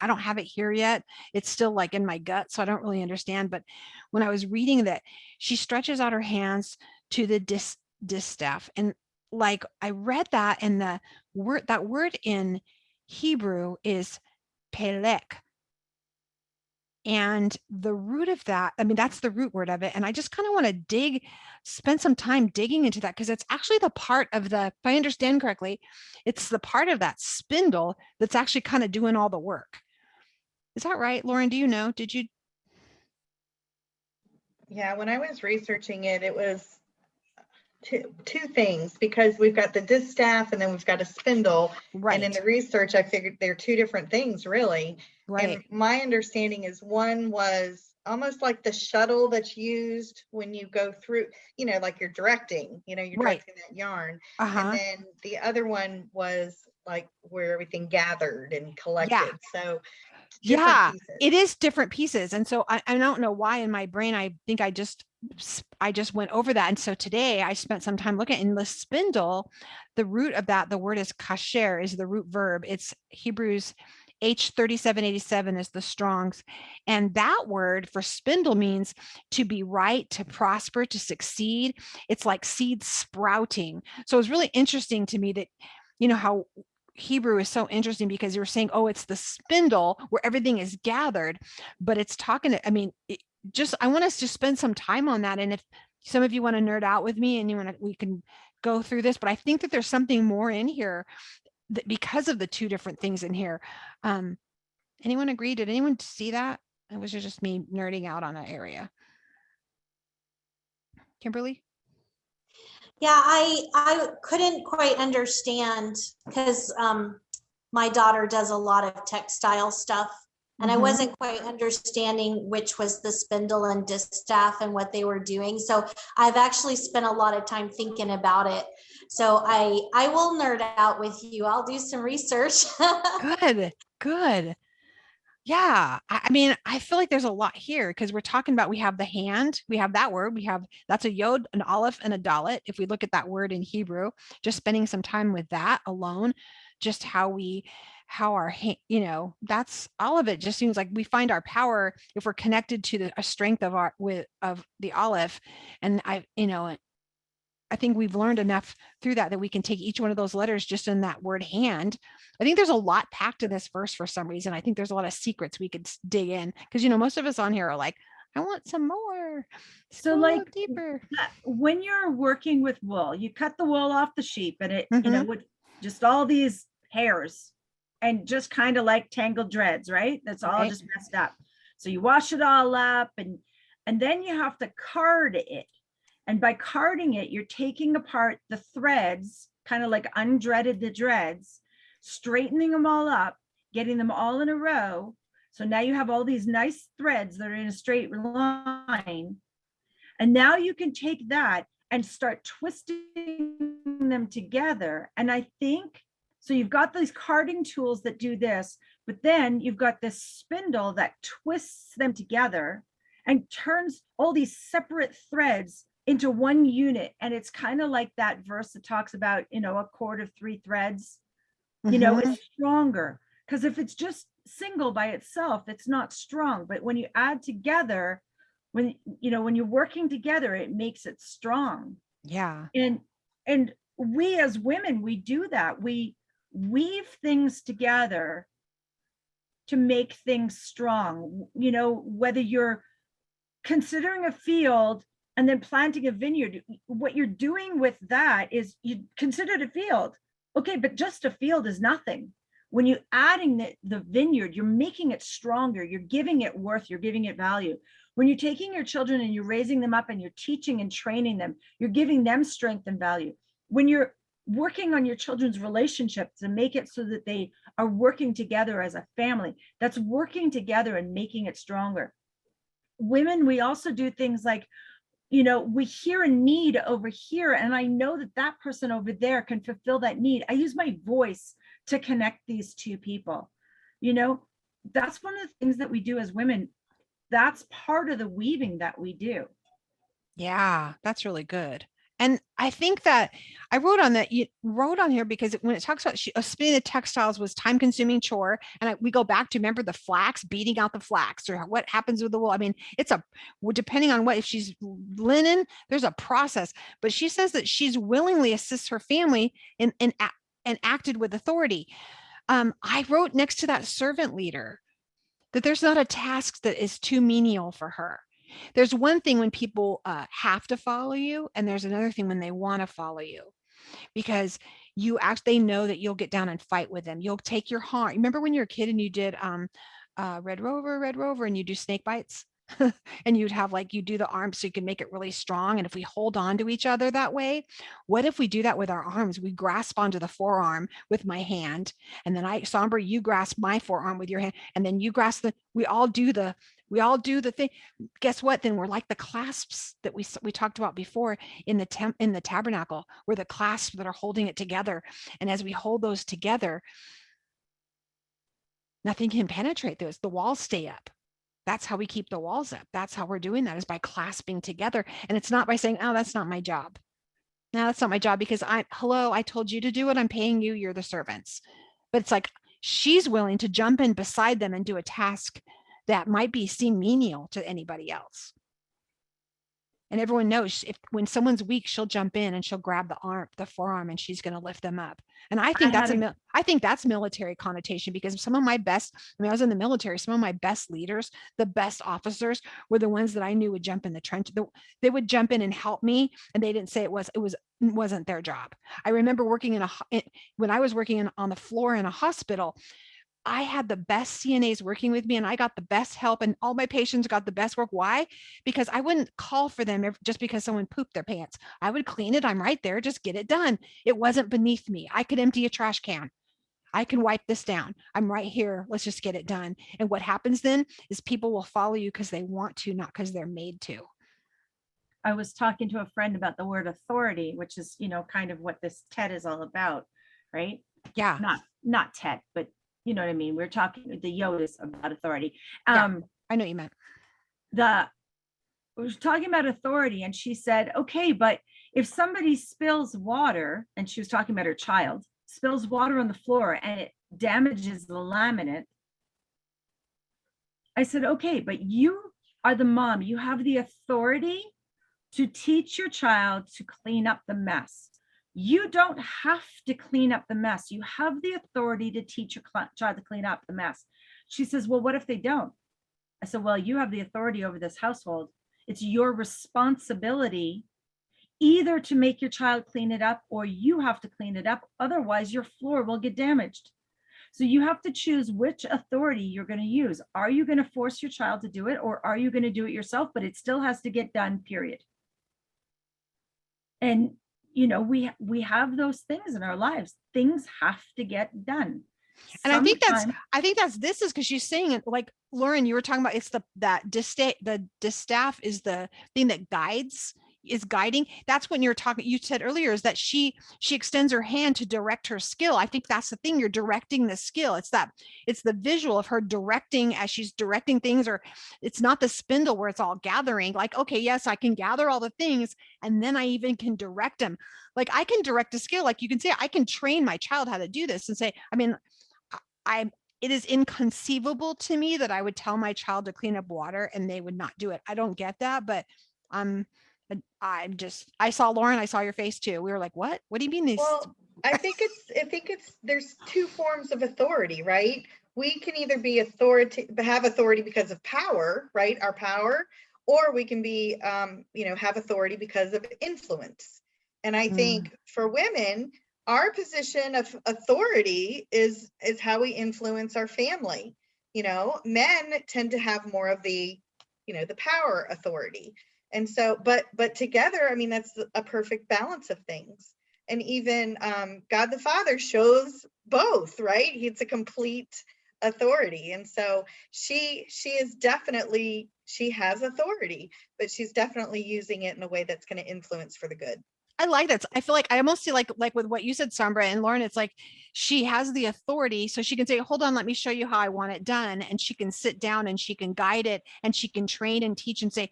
I don't have it here yet. It's still like in my gut. So I don't really understand. But when I was reading that, she stretches out her hands to the distaff, and like I read that, and that word in Hebrew is pelek. And the root of that, that's the root word of it. And I just kind of want to spend some time digging into that because it's actually the part of if I understand correctly, it's the part of that spindle that's actually kind of doing all the work. Is that right, Lauren? Do you know? Did you? Yeah, when I was researching it, it was two things because we've got the distaff and then we've got a spindle. Right. And in the research, I figured they're two different things, really. Right. And my understanding is one was almost like the shuttle that's used when you go through, like you're directing, you're directing that yarn. And then the other one was like where everything gathered and collected. Yeah. So pieces. It is different pieces. And so I don't know why in my brain, I think I just went over that. And so today I spent some time looking in the spindle, the root of that, the word is kasher, is the root verb. It's Hebrews H3787 is the Strong's. And that word for spindle means to be right, to prosper, to succeed. It's like seed sprouting. So it's really interesting to me that, how Hebrew is so interesting because you were saying, oh, it's the spindle where everything is gathered, but it's talking to, I want us to spend some time on that. And if some of you want to nerd out with me and we can go through this, but I think that there's something more in here that because of the two different things in here. Anyone agree? Did anyone see that? It was just me nerding out on an area. Kimberly? Yeah, I couldn't quite understand because my daughter does a lot of textile stuff, and I wasn't quite understanding which was the spindle and distaff and what they were doing. So I've actually spent a lot of time thinking about it. So I will nerd out with you. I'll do some research. Good. Yeah. I mean, I feel like there's a lot here because we're talking about, we have the hand, we have that word, we have, that's a yod, an aleph, and a dalet. If we look at that word in Hebrew, just spending some time with that alone, just how our, that's all of it just seems like we find our power if we're connected to a strength of of the aleph. And I think we've learned enough through that we can take each one of those letters just in that word hand. I think there's a lot packed in this verse for some reason. I think there's a lot of secrets we could dig in because, most of us on here are like, I want some more. So Go like deeper. when you're working with wool, you cut the wool off the sheep and it, Mhm. with just all these hairs and just kind of like tangled dreads, right? That's all Right. just messed up. So you wash it all up and then you have to card it. And by carding it, you're taking apart the threads, kind of like undreaded the dreads, straightening them all up, getting them all in a row. So now you have all these nice threads that are in a straight line. And now you can take that and start twisting them together. And I think, so you've got these carding tools that do this, but then you've got this spindle that twists them together and turns all these separate threads into one unit. And it's kind of like that verse that talks about, a cord of 3 threads, Mhm. it's stronger. Because if it's just single by itself, it's not strong. But when you add together, when you're working together, it makes it strong. Yeah. And we as women, we do that. We weave things together to make things strong. Whether you're considering a field and then planting a vineyard, what you're doing with that is you consider it a field. Okay, but just a field is nothing. When you're adding the vineyard, you're making it stronger. You're giving it worth. You're giving it value. When you're taking your children and you're raising them up and you're teaching and training them, you're giving them strength and value. When you're working on your children's relationships and make it so that they are working together as a family, that's working together and making it stronger. Women, we also do things like, we hear a need over here, and I know that person over there can fulfill that need. I use my voice to connect these two people. That's one of the things that we do as women. That's part of the weaving that we do. Yeah, that's really good. And I think that I wrote on that, you wrote on here because when it talks about spinning the textiles was time consuming chore. And we go back to, remember the flax, beating out the flax, or what happens with the wool. I mean, depending on if she's linen, there's a process, but she says that she's willingly assists her family and acted with authority. I wrote next to that servant leader that there's not a task that is too menial for her. There's one thing when people have to follow you, and there's another thing when they want to follow you, because they know that you'll get down and fight with them. You'll take your harm. Remember when you were a kid and you did Red Rover, and you do snake bites? And you'd have you do the arms so you can make it really strong. And if we hold on to each other that way, what if we do that with our arms? We grasp onto the forearm with my hand, and then Somber, you grasp my forearm with your hand, and then you grasp we all do the thing. Guess what? Then we're like the clasps that we talked about before in the tabernacle. We're the clasps that are holding it together. And as we hold those together, nothing can penetrate those. The walls stay up. That's how we keep the walls up. That's how we're doing that, is by clasping together. And it's not by saying, oh, that's not my job. No, that's not my job, because I told you to do it. I'm paying you. You're the servants. But it's like she's willing to jump in beside them and do a task that might seem menial to anybody else. And everyone knows when someone's weak, she'll jump in and she'll grab the forearm, and she's going to lift them up. And I think that's military connotation, because some of my best, I was in the military, some of my best leaders, the best officers, were the ones that I knew would jump in the trench. They would jump in and help me, and they didn't say it wasn't their job. I remember working when I was working on the floor in a hospital, I had the best CNAs working with me, and I got the best help, and all my patients got the best work. Why? Because I wouldn't call for them just because someone pooped their pants. I would clean it. I'm right there. Just get it done. It wasn't beneath me. I could empty a trash can. I can wipe this down. I'm right here. Let's just get it done. And what happens then is people will follow you because they want to, not because they're made to. I was talking to a friend about the word authority, which is, kind of what this TED is all about, right? Yeah. Not TED, but you know what I mean? We're talking the Yodas about authority. Yeah. I know what you meant. We were talking about authority, and she said, okay, but if somebody spills water, and she was talking about her child, spills water on the floor and it damages the laminate. I said, okay, but you are the mom. You have the authority to teach your child to clean up the mess. You don't have to clean up the mess. You have the authority to teach your child to clean up the mess. She says, well, what if they don't? I said, well, you have the authority over this household. It's your responsibility either to make your child clean it up or you have to clean it up. Otherwise, your floor will get damaged. So you have to choose which authority you're going to use. Are you going to force your child to do it, or are you going to do it yourself? But it still has to get done, period. And, you know, we have those things in our lives. Things have to get done. And I think that's this is because she's saying it like Lauren, you were talking about, it's the distaff is the thing that is guiding. That's when you said earlier, is that she extends her hand to direct her skill. I think that's the thing, you're directing the skill. It's the visual of her directing as she's directing things, or it's not the spindle where it's all gathering, like, okay, yes, I can gather all the things and then I even can direct them. Like I can direct a skill, like you can say, I can train my child how to do this and say, I mean, it is inconceivable to me that I would tell my child to clean up water and they would not do it. I don't get that, but I saw Lauren, I saw your face too. We were like, what do you mean? Well, I think it's there's two forms of authority, right? We can either be have authority because of power, right? Our power, or we can be, have authority because of influence. And I think for women, our position of authority is how we influence our family. You know, men tend to have more of the, the power authority. And so, but together, I mean, that's a perfect balance of things. And even God the Father shows both, right? It's a complete authority. And so she has authority, but she's definitely using it in a way that's going to influence for the good. I like that. I feel like I almost see like with what you said, Sambra and Lauren, it's like she has the authority, so she can say, hold on, let me show you how I want it done. And she can sit down and she can guide it and she can train and teach and say,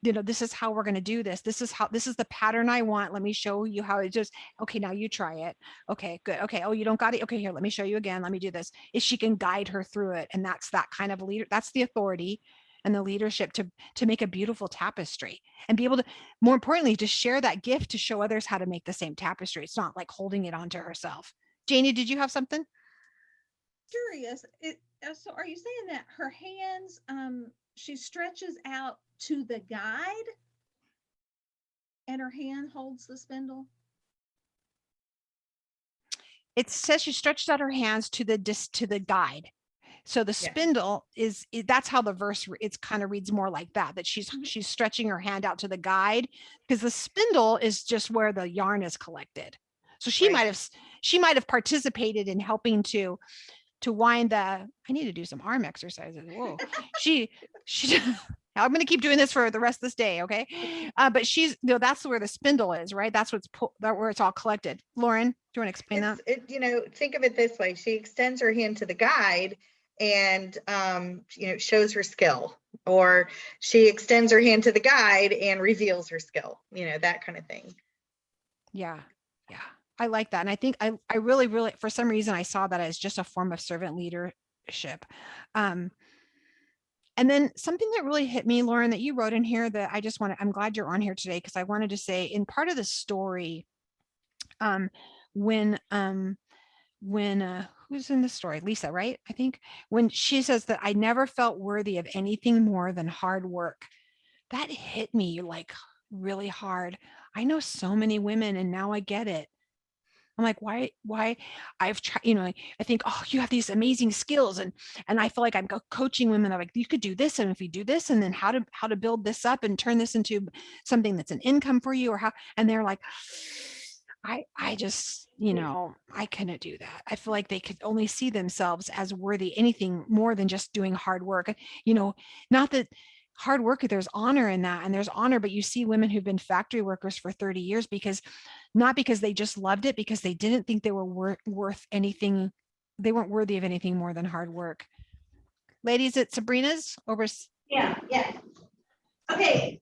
this is how we're going to do this. This is the pattern I want. Let me show you how it just, okay, now you try it. Okay, good. Okay. Oh, you don't got it. Okay, here, let me show you again. Let me do this. If she can guide her through it. And that's that kind of leader. That's the authority and the leadership to make a beautiful tapestry and be able to, more importantly, to share that gift to show others how to make the same tapestry. It's not like holding it onto herself. Janie, did you have something? Curious. So are you saying that her hands, she stretches out to the guide and her hand holds the spindle? It says she stretched out her hands to the guide. So the spindle that's how the verse, it's kind of reads more like that she's stretching her hand out to the guide, because the spindle is just where the yarn is collected. So she might have participated in helping to wind I need to do some arm exercises. Whoa. she I'm going to keep doing this for the rest of this day. Okay. But that's where the spindle is, right? That's where it's all collected. Lauren, do you want to explain that? Think of it this way. She extends her hand to the guide and, shows her skill, or she extends her hand to the guide and reveals her skill, that kind of thing. Yeah. Yeah. I like that. And I think I really, really, for some reason, I saw that as just a form of servant leadership. And then something that really hit me, Lauren, that you wrote in here that I'm glad you're on here today, because I wanted to say in part of the story, when who's in the story? Lisa, right? I think when she says that I never felt worthy of anything more than hard work, that hit me like really hard. I know so many women and now I get it. I'm like, why I've tried, I think, oh, you have these amazing skills. And I feel like I'm coaching women. I'm like, you could do this. And if you do this, and then how to build this up and turn this into something that's an income for you, or how, and they're like, I just, I couldn't do that. I feel like they could only see themselves as worthy anything more than just doing hard work. Not that hard work, there's honor in that, and there's honor, but you see women who've been factory workers for 30 years not because they just loved it, because they didn't think they were worth anything they weren't worthy of anything more than hard work. Ladies at Sabrina's over. Yeah, yeah. Okay,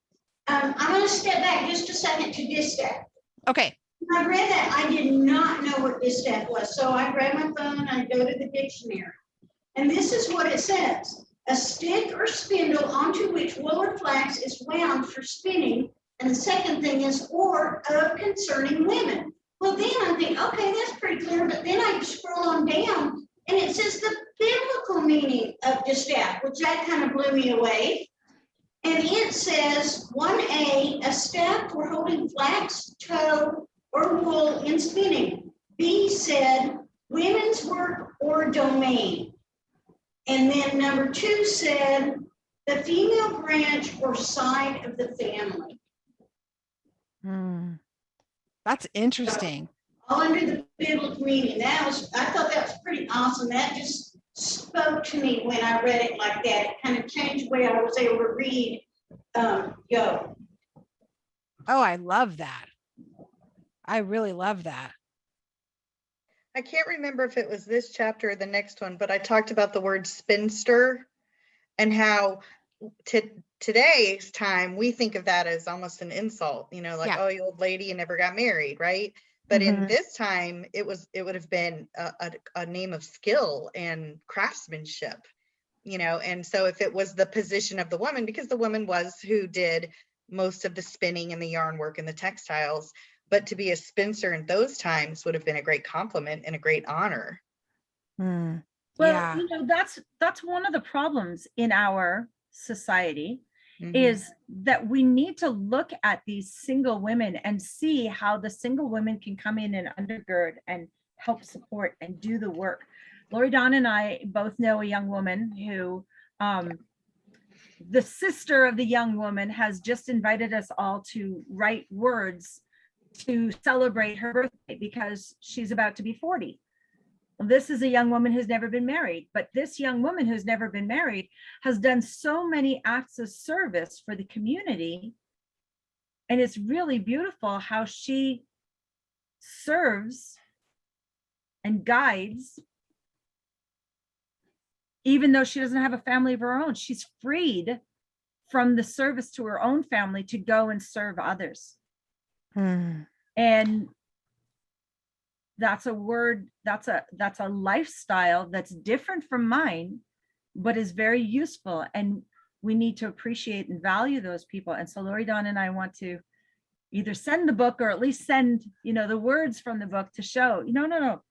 I'm gonna step back just a second to distaff. Okay. When I read that, I did not know what distaff was, so I grab my phone, I go to the dictionary. And this is what it says: a stick or spindle onto which wool or flax is wound for spinning. And the second thing is, or of concerning women. Well, then I think, okay, that's pretty clear, but then I scroll on down and it says the biblical meaning of distaff, which that kind of blew me away. And it says 1A, a staff for holding flax, tow, or wool in spinning. B said women's work or domain. And then number 2 said the female branch or side of the family. That's interesting. All under the biblical meaning. I thought that was pretty awesome. That just spoke to me when I read it like that. It kind of changed the way I was able to read Go. Oh, I love that. I really love that. I can't remember if it was this chapter or the next one, but I talked about the word spinster and how today's time we think of that as almost an insult, you know, like, Yeah. oh, you old lady, you never got married, right? But in this time, it would have been a name of skill and craftsmanship, you know. And so if it was the position of the woman, because the woman was who did most of the spinning and the yarn work and the textiles, but to be a spinster in those times would have been a great compliment and a great honor. Well, Yeah. you know, that's one of the problems in our society Mhm. is that we need to look at these single women and see how the single women can come in and undergird and help support and do the work. Lori Dawn and I both know a young woman who, the sister of the young woman has just invited us all to write words to celebrate her birthday because she's about to be 40. This is a young woman who's never been married, but this young woman who's never been married has done so many acts of service for the community. And it's really beautiful how she serves and guides, even though she doesn't have a family of her own. She's freed from the service to her own family to go and serve others. And that's a word, that's a lifestyle that's different from mine, but is very useful. And we need to appreciate and value those people. And so Lori Dawn and I want to either send the book or at least send, you know, the words from the book to show, no.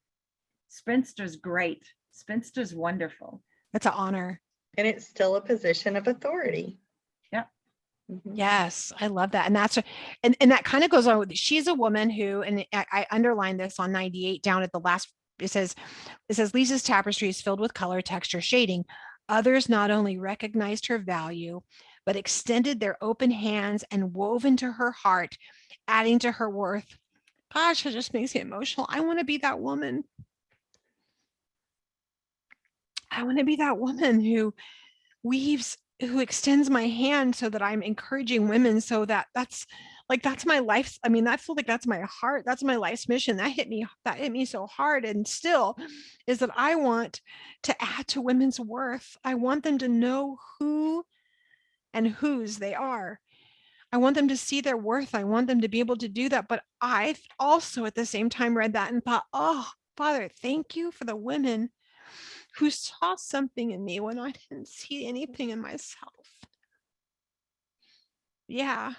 Spinster's great. Spinster's wonderful. That's an honor. And it's still a position of authority. Yeah. Mhm. Yes, I love that. And that's, and that kind of goes on with, she's a woman who, and I underlined this on 98 down at the last, it says, Lisa's tapestry is filled with color, texture, shading. Others not only recognized her value, but extended their open hands and wove into her heart, adding to her worth. Gosh, it just makes me emotional. I want to be that woman. I want to be that woman who weaves, who extends my hand so that I'm encouraging women, so that's my life. I mean, I feel like that's my heart. That's my life's mission. That hit me so hard. And still is that I want to add to women's worth. I want them to know who and whose they are. I want them to see their worth. I want them to be able to do that. But I also at the same time read that and thought, oh, Father, thank you for the women who saw something in me when I didn't see anything in myself. Yeah.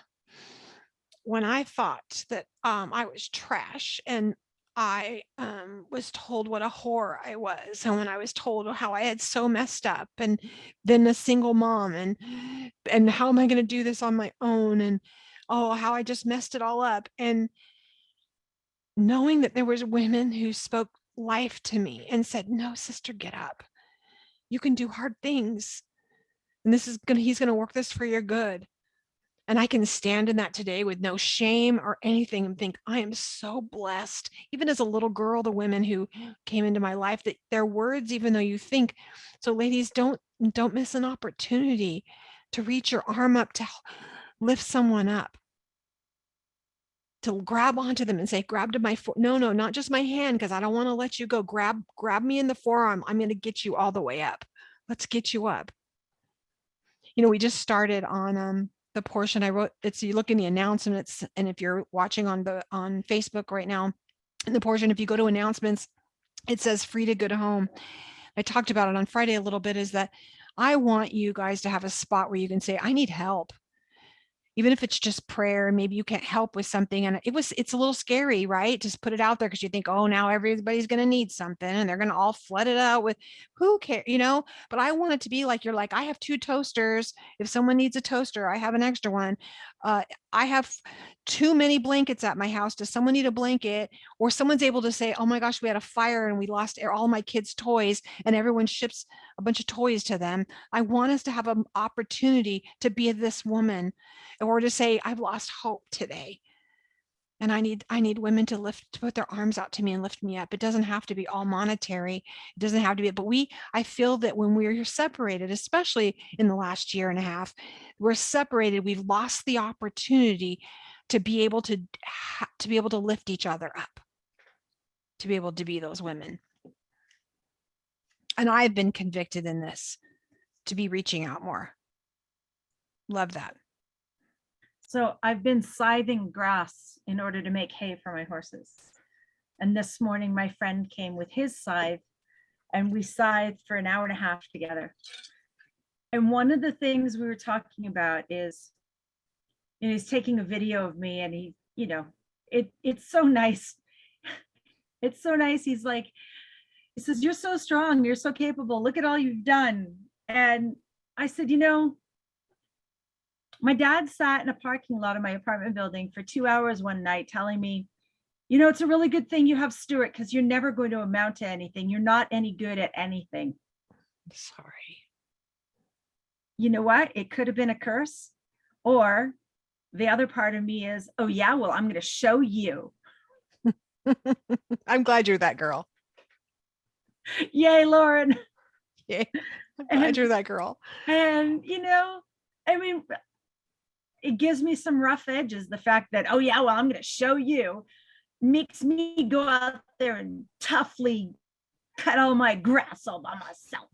When I thought that I was trash and I was told what a whore I was, and when I was told how I had so messed up, and then a single mom, and how am I going to do this on my own, and oh, how I just messed it all up, and knowing that there was women who spoke life to me and said, no, sister, get up. You can do hard things. And he's going to work this for your good. And I can stand in that today with no shame or anything and think I am so blessed. Even as a little girl, the women who came into my life, that their words, even though you think, so ladies, don't miss an opportunity to reach your arm up to lift someone up, to grab onto them and say, grab to my, no, not just my hand, because I don't want to let you go. Grab me in the forearm. I'm going to get you all the way up. Let's get you up. You know, we just started on the portion I wrote. It's, you look in the announcements, and if you're watching on Facebook right now, in the portion, if you go to announcements, it says free to good home. I talked about it on Friday a little bit, is that I want you guys to have a spot where you can say, I need help. Even if it's just prayer, maybe you can't help with something. And it's a little scary, right? Just put it out there, because you think, oh, now everybody's going to need something and they're going to all flood it out with who cares, you know? But I want it to be like, you're like, I have 2 toasters. If someone needs a toaster, I have an extra one. I have too many blankets at my house. Does someone need a blanket? Or someone's able to say, oh my gosh, we had a fire and we lost all my kids' toys, and everyone ships a bunch of toys to them. I want us to have an opportunity to be this woman, or to say, I've lost hope today. And I need women to put their arms out to me and lift me up. It doesn't have to be all monetary. It doesn't have to be, but I feel that when we're separated, especially in the last year and a half, we're separated. We've lost the opportunity to be able to lift each other up, to be able to be those women. And I've been convicted in this to be reaching out more. Love that. So I've been scything grass in order to make hay for my horses. And this morning, my friend came with his scythe, and we scythed for an hour and a half together. And one of the things we were talking about is, you know, he's taking a video of me, and he, you know, it's so nice. It's so nice. He's like, he says, you're so strong. You're so capable. Look at all you've done. And I said, you know, my dad sat in a parking lot of my apartment building for 2 hours one night telling me, you know, it's a really good thing you have Stuart, because you're never going to amount to anything. You're not any good at anything. Sorry. You know what? It could have been a curse. Or the other part of me is, oh yeah, well, I'm going to show you. I'm glad you're that girl. Yay, Lauren. Yeah, I'm glad you're that girl. And, you know, I mean, it gives me some rough edges. The fact that, oh yeah, well, I'm going to show you, makes me go out there and toughly cut all my grass all by myself.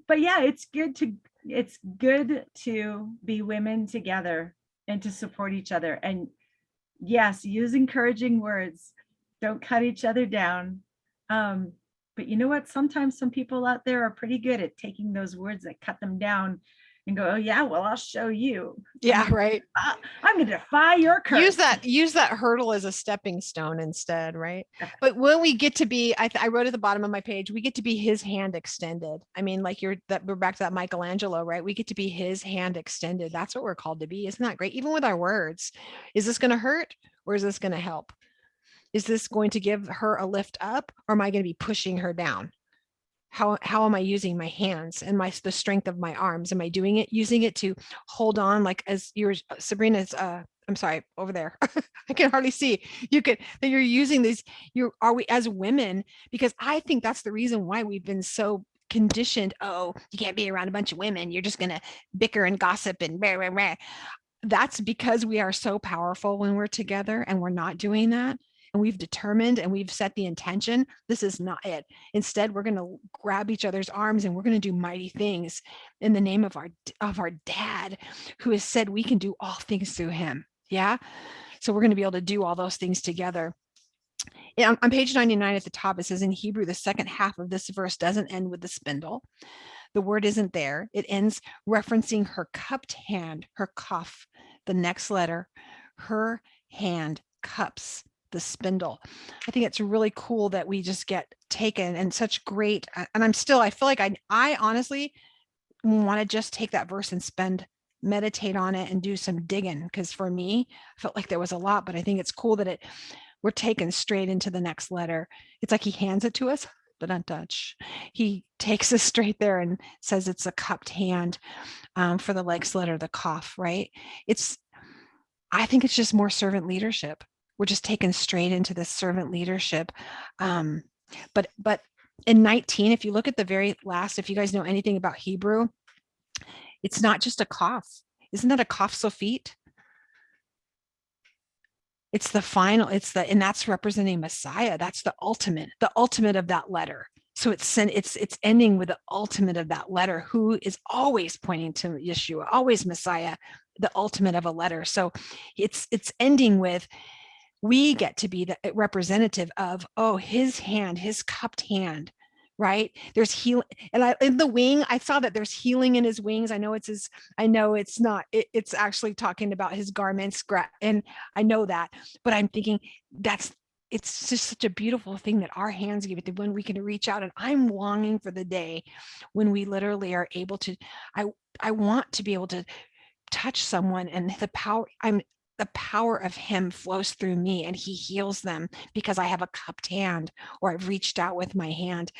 But yeah, it's good to be women together and to support each other. And yes, use encouraging words. Don't cut each other down. But you know what? Sometimes some people out there are pretty good at taking those words that cut them down and go, oh yeah, well, I'll show you. Yeah, right. I'm going to defy your curse. Use that hurdle as a stepping stone instead, right? But when we get to be, I wrote at the bottom of my page, we get to be his hand extended. I mean, like we're back to that Michelangelo, right? We get to be his hand extended. That's what we're called to be. Isn't that great? Even with our words, is this going to hurt, or is this going to help? Is this going to give her a lift up, or am I going to be pushing her down? How am I using my hands and the strength of my arms? Am I using it to hold on, like as Sabrina's, I'm sorry, over there. I can hardly see. That you're using these, are we as women? Because I think that's the reason why we've been so conditioned. Oh, you can't be around a bunch of women. You're just going to bicker and gossip and rah, rah, rah. That's because we are so powerful when we're together, and we're not doing that. And we've determined and we've set the intention, this is not it. Instead, we're going to grab each other's arms and we're going to do mighty things in the name of our dad, who has said we can do all things through him. Yeah. So we're going to be able to do all those things together. On page 99 at the top, it says in Hebrew, the second half of this verse doesn't end with the spindle. The word isn't there. It ends referencing her cupped hand, her kaf, the next letter, her hand cups the spindle. I think it's really cool that we just get taken and such great, and I feel like I honestly want to just take that verse and meditate on it and do some digging, because for me, I felt like there was a lot, but I think it's cool that we're taken straight into the next letter. It's like he hands it to us, but untouched. He takes us straight there and says it's a cupped hand for the next letter, the kaf, right? I think it's just more servant leadership. We're just taken straight into this servant leadership. But in 19, if you look at the very last, if you guys know anything about Hebrew, It's not just a cough. Isn't that a cough sophet? It's the final, and that's representing Messiah. That's the ultimate of that letter. So it's ending with the ultimate of that letter, who is always pointing to Yeshua, always Messiah, the ultimate of a letter. So it's ending with, we get to be the representative of, oh, his hand, his cupped hand, right? There's healing. And in the wing, I saw that there's healing in his wings. I know it's not, it's actually talking about his garments. And I know that, but I'm thinking it's just such a beautiful thing that our hands give it, when we can reach out. And I'm longing for the day when we literally are able to, I want to be able to touch someone, and the power of him flows through me, and he heals them because I have a cupped hand, or I've reached out with my hand.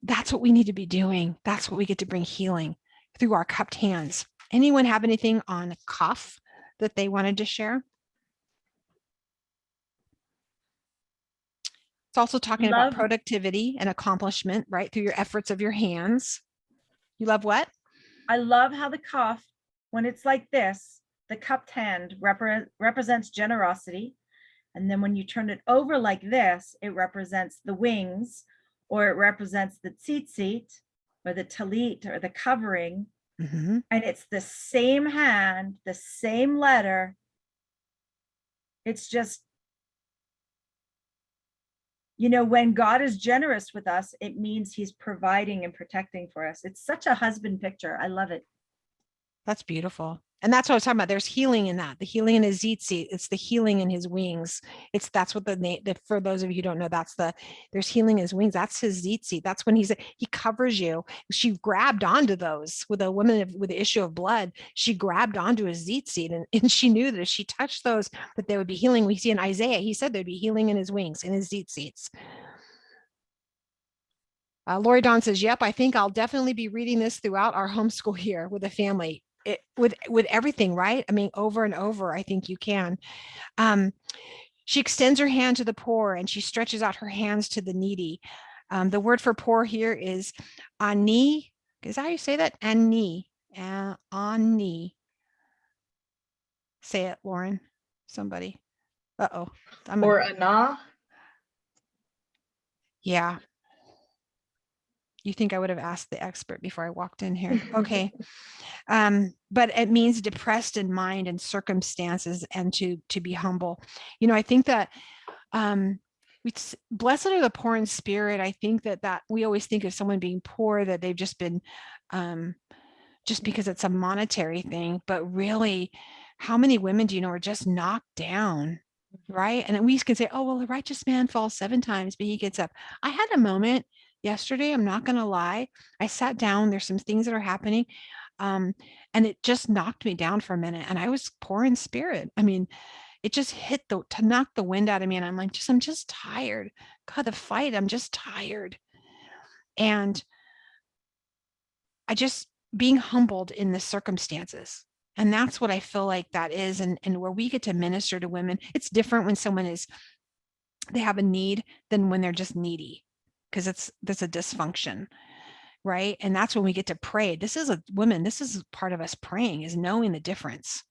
That's what we need to be doing. That's what we get to bring healing through our cupped hands. Anyone have anything on cough that they wanted to share? It's also talking about productivity and accomplishment, right? Through your efforts of your hands. You love what? I love how the cough, when it's like this, the cupped hand represents generosity. And then when you turn it over like this, it represents the wings, or it represents the tzitzit, or the talit, or the covering. Mm-hmm. And it's the same hand, the same letter. It's just, when God is generous with us, it means he's providing and protecting for us. It's such a husband picture. I love it. That's beautiful. And that's what I was talking about. There's healing in that. The healing in his tzitzit. It's the healing in his wings. That's what for those of you who don't know, there's healing in his wings. That's his tzitzit. That's when he covers you. She grabbed onto those with a woman with the issue of blood. She grabbed onto his tzitzit, and she knew that if she touched those, that there would be healing. We see in Isaiah, he said there'd be healing in his wings, in his tzitzits. Lori Dawn says, yep, I think I'll definitely be reading this throughout our homeschool year with the family. With everything, right? I mean, over and over, I think you can. She extends her hand to the poor, and she stretches out her hands to the needy. The word for poor here is ani. Is that how you say that? Ani. Ani. Say it, Lauren. Somebody. Uh-oh. Or ana. Yeah. You think I would have asked the expert before I walked in here. Okay. But it means depressed in mind and circumstances, and to be humble. I think that blessed are the poor in spirit. I think that we always think of someone being poor, that they've just been just because it's a monetary thing. But really, how many women do you know are just knocked down? Right. And we can say, oh, well, a righteous man falls 7 times, but he gets up. I had a moment yesterday, I'm not going to lie. I sat down, there's some things that are happening. And it just knocked me down for a minute, and I was poor in spirit. I mean, it just to knock the wind out of me. And I'm like, I'm just tired. God, the fight, I'm just tired. And I just being humbled in the circumstances. And that's what I feel like that is. And where we get to minister to women, it's different when they have a need than when they're just needy, because there's a dysfunction, right? And that's when we get to pray. This is part of us praying, is knowing the difference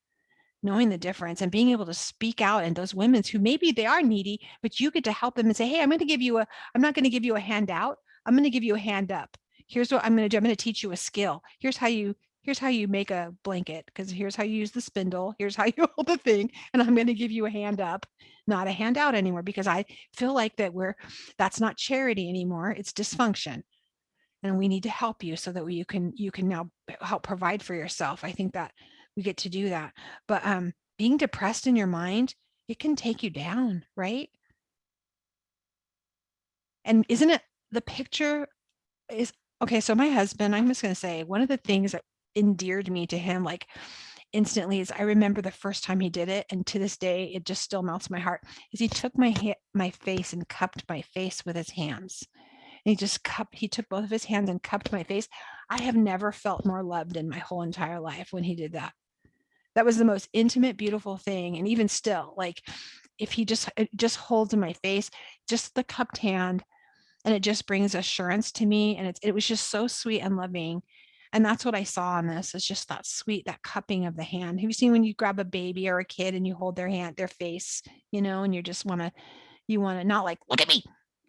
and being able to speak out. And those women who maybe they are needy, but you get to help them and say, hey, I'm not going to give you a handout. I'm going to give you a hand up. Here's what I'm going to do. I'm going to teach you a skill. Here's how you make a blanket, because here's how you use the spindle. Here's how you hold the thing. And I'm going to give you a hand up, not a handout anymore, because I feel like that's not charity anymore. It's dysfunction. And we need to help you so that you can now help provide for yourself. I think that we get to do that. But being depressed in your mind, it can take you down, right? And isn't it the picture is okay? So my husband, I'm just going to say, one of the things that endeared me to him, like instantly, is I remember the first time he did it, and to this day, it just still melts my heart, is he took my face and cupped my face with his hands. And he took both of his hands and cupped my face. I have never felt more loved in my whole entire life when he did that. That was the most intimate, beautiful thing. And even still, like, if he just holds in my face, just the cupped hand, and it just brings assurance to me. And it was just so sweet and loving. And that's what I saw in this, is just that sweet, that cupping of the hand. Have you seen when you grab a baby or a kid and you hold their hand, their face, and you just you want to not like, look at me.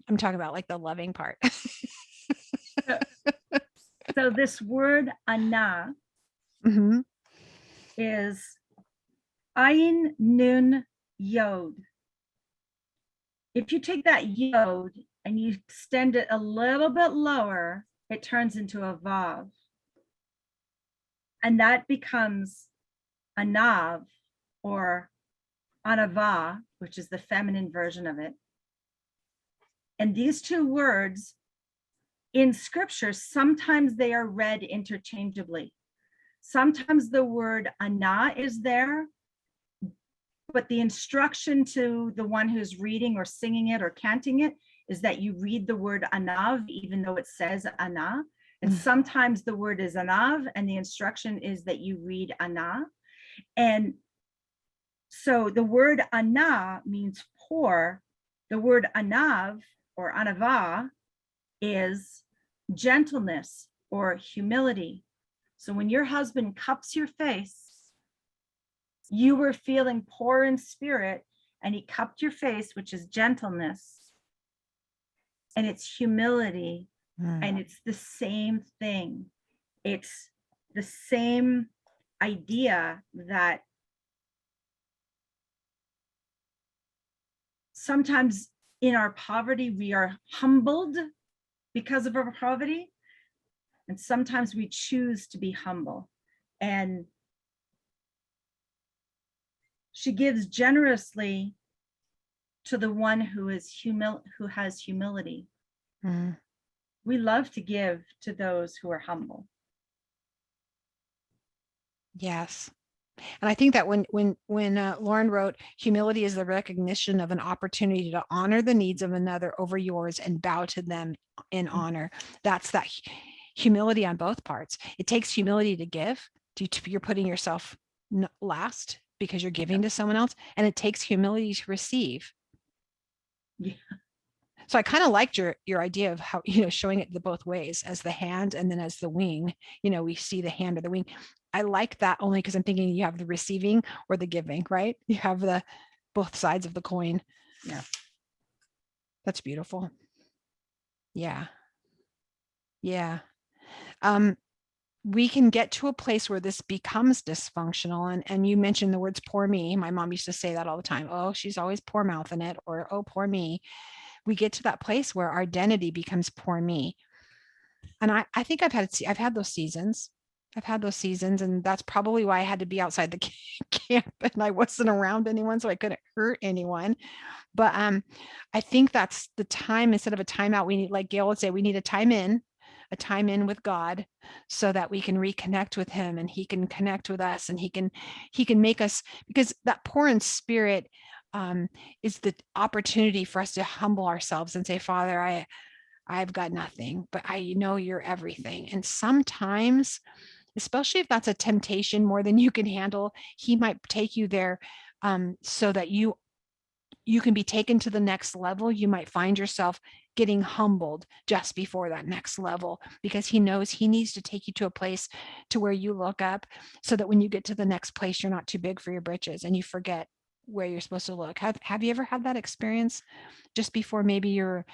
I'm talking about like the loving part. So this word ana Hmm. is ayin nun yod. If you take that yod and you extend it a little bit lower, it turns into a vav. And that becomes a nav, or anava, which is the feminine version of it. And these two words in scripture, sometimes they are read interchangeably. Sometimes the word ana is there, but the instruction to the one who's reading or singing it or chanting it is that you read the word anav, even though it says ana. And sometimes the word is anav, and the instruction is that you read ana. And so the word ana means pour. The word anav or anava is gentleness or humility. So when your husband cups your face, you were feeling poor in spirit, and he cupped your face, which is gentleness, and it's humility, and it's the same thing. It's the same idea that sometimes in our poverty, we are humbled because of our poverty, and sometimes we choose to be humble. And she gives generously to the one who has humility. Mm. We love to give to those who are humble. Yes. And I think that when Lauren wrote, humility is the recognition of an opportunity to honor the needs of another over yours and bow to them in honor. That's that humility on both parts. It takes humility to give. You're putting yourself last because you're giving to someone else, and it takes humility to receive. Yeah. So I kind of liked your idea of how, showing it the both ways, as the hand and then as the wing. We see the hand or the wing. I like that only because I'm thinking you have the receiving or the giving, right? You have the both sides of the coin. Yeah. That's beautiful. Yeah. Yeah. We can get to a place where this becomes dysfunctional. And you mentioned the words poor me. My mom used to say that all the time. Oh, she's always poor mouthing it, or oh, poor me. We get to that place where our identity becomes poor me. And I think I've had those seasons. I've had those seasons, and that's probably why I had to be outside the camp, and I wasn't around anyone, so I couldn't hurt anyone. But I think that's the time. Instead of a timeout, we need, like Gail would say, we need a time in with God, so that we can reconnect with him, and he can connect with us, and he can make us, because that poor in spirit is the opportunity for us to humble ourselves and say, Father, I've got nothing, but I know you're everything. And sometimes, especially if that's a temptation more than you can handle, he might take you there so that you can be taken to the next level. You might find yourself getting humbled just before that next level, because he knows he needs to take you to a place to where you look up, so that when you get to the next place, you're not too big for your britches and you forget where you're supposed to look. Have you ever had that experience just before maybe you're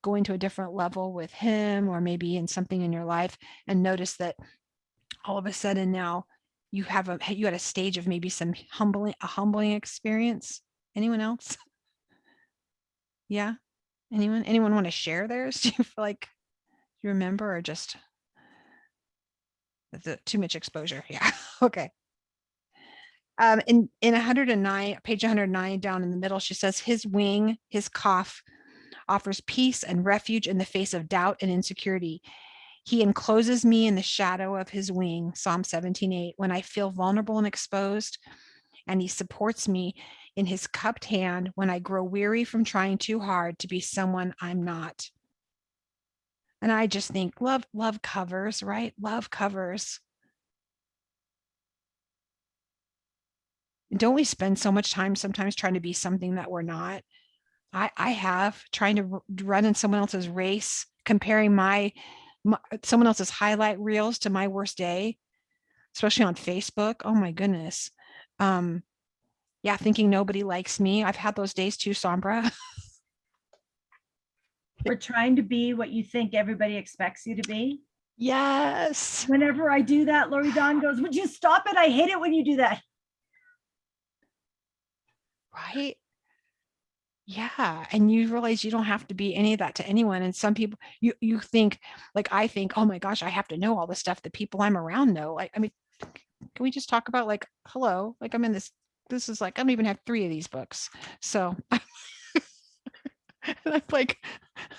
going to a different level with him, or maybe in something in your life, and notice that all of a sudden now you had a stage of maybe some humbling experience? Anyone else? Yeah. Anyone want to share theirs? Do you feel like you remember, or just too much exposure? Yeah. Okay. In 109, page 109, down in the middle, she says, his wing, his Yud-Kaf, offers peace and refuge in the face of doubt and insecurity. He encloses me in the shadow of his wing, Psalm 17:8, when I feel vulnerable and exposed, and he supports me in his cupped hand when I grow weary from trying too hard to be someone I'm not. And I just think love covers, right? Love covers. Don't we spend so much time sometimes trying to be something that we're not? I have, trying to run in someone else's race, comparing my someone else's highlight reels to my worst day, especially on Facebook. Oh my goodness. Yeah, thinking nobody likes me. I've had those days too, Sombra. We're trying to be what you think everybody expects you to be. Yes. Whenever I do that, Lori Dawn goes, would you stop it? I hate it when you do that. Right. Yeah. And you realize you don't have to be any of that to anyone. And some people, you think, like I think, oh my gosh, I have to know all the stuff that people I'm around know. Like, I mean, can we just talk about, like, hello, like I'm in this is like, I don't even have 3 of these books. So I'm like,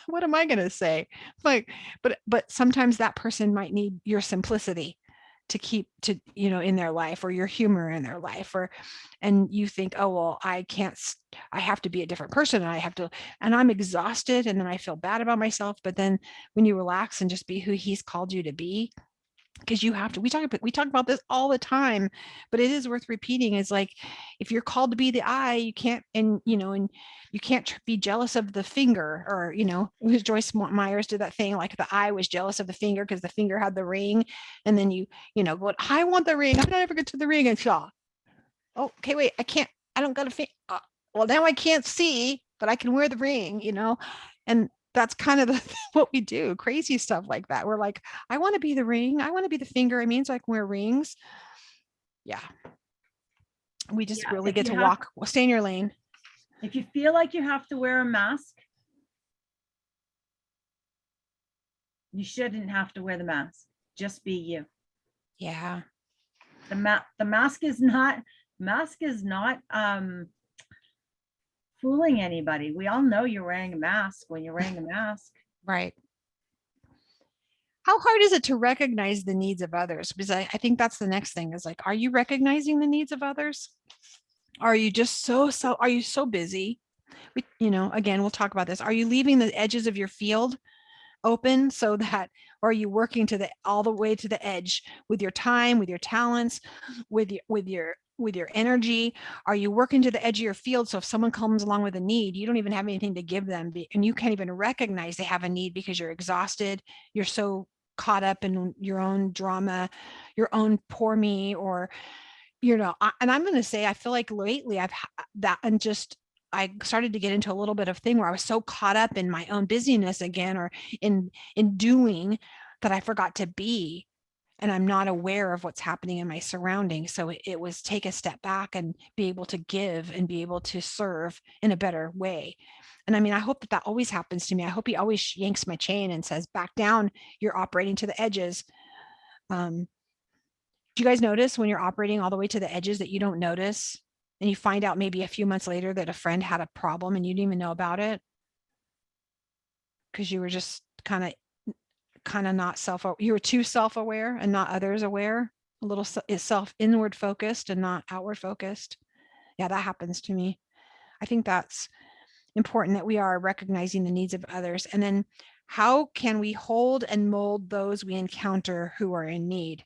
what am I going to say? Like, but sometimes that person might need your simplicity to keep to, in their life, or your humor in their life, and you think, oh, well, I have to be a different person, and I'm exhausted, and then I feel bad about myself. But then when you relax and just be who he's called you to be, because you have to, we talk about this all the time, but it is worth repeating, is like, if you're called to be the eye, you can't, and you can't be jealous of the finger, or Joyce Myers did that thing, like the eye was jealous of the finger because the finger had the ring, and then go, I want the ring, I don't ever get to the ring, and oh, okay, wait, I don't got a finger, well, now I can't see, but I can wear the ring, and that's kind of what we do, crazy stuff like that. We're like, I want to be the ring, I want to be the finger, I mean, so I can wear rings. Yeah, we just Yeah, really if get you to have- stay in your lane. If you feel like you have to wear a mask, you shouldn't have to wear the mask. Just be you. Yeah, The mask is not fooling anybody. We all know you're wearing a mask when you're wearing a mask. right. How hard is it to recognize the needs of others? Because I think that's the next thing, is like, are you recognizing the needs of others? Are you just are you so busy? Again, we'll talk about this. Are you leaving the edges of your field open, so that, or are you working all the way to the edge with your time, with your talents, with your energy? Are you working to the edge of your field, so if someone comes along with a need, you don't even have anything to give them, and you can't even recognize they have a need because you're exhausted, you're so caught up in your own drama, your own poor me, or and I'm going to say, I feel like lately I've had that, and just I started to get into a little bit of thing where I was so caught up in my own busyness again, or in doing, that I forgot to be, and I'm not aware of what's happening in my surroundings. So it was take a step back and be able to give and be able to serve in a better way. And I mean, I hope that always happens to me. I hope he always yanks my chain and says, back down, you're operating to the edges. Do you guys notice when you're operating all the way to the edges that you don't notice, and you find out maybe a few months later that a friend had a problem and you didn't even know about it because you were just kind of not you were too self-aware and not others aware, a little inward focused and not outward focused. Yeah, that happens to me. I think that's important, that we are recognizing the needs of others. And then how can we hold and mold those we encounter who are in need?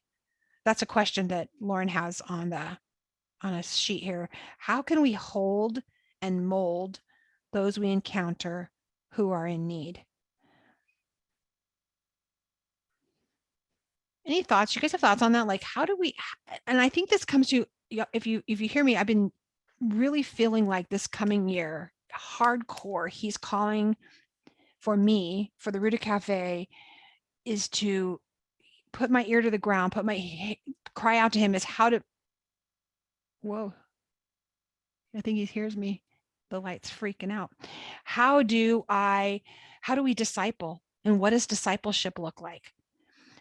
That's a question that Lauren has on a sheet here. How can we hold and mold those we encounter who are in need? Any thoughts? You guys have thoughts on that? Like, how do we, and I think this comes to, if you hear me, I've been really feeling like this coming year, hardcore, he's calling for me, for the Ruta Cafe, is to put my ear to the ground, cry out to him, is how to, whoa, I think he hears me. The light's freaking out. How do we disciple? And what does discipleship look like?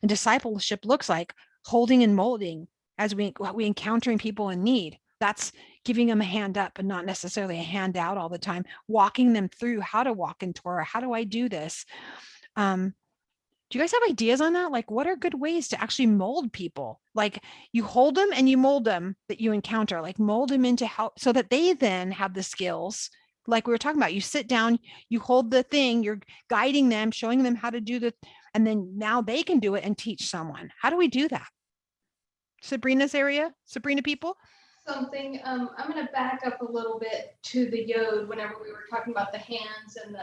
And discipleship looks like holding and molding as we encountering people in need. That's giving them a hand up and not necessarily a hand out all the time, walking them through how to walk in Torah. How do I do this? Do you guys have ideas on that? Like, what are good ways to actually mold people? Like, you hold them and you mold them that you encounter, like mold them into how, so that they then have the skills. Like we were talking about, you sit down, you hold the thing, you're guiding them, showing them how to do and then now they can do it and teach someone. How do we do that? Sabrina's area, Sabrina people? I'm going to back up a little bit to the Yod whenever we were talking about the hands and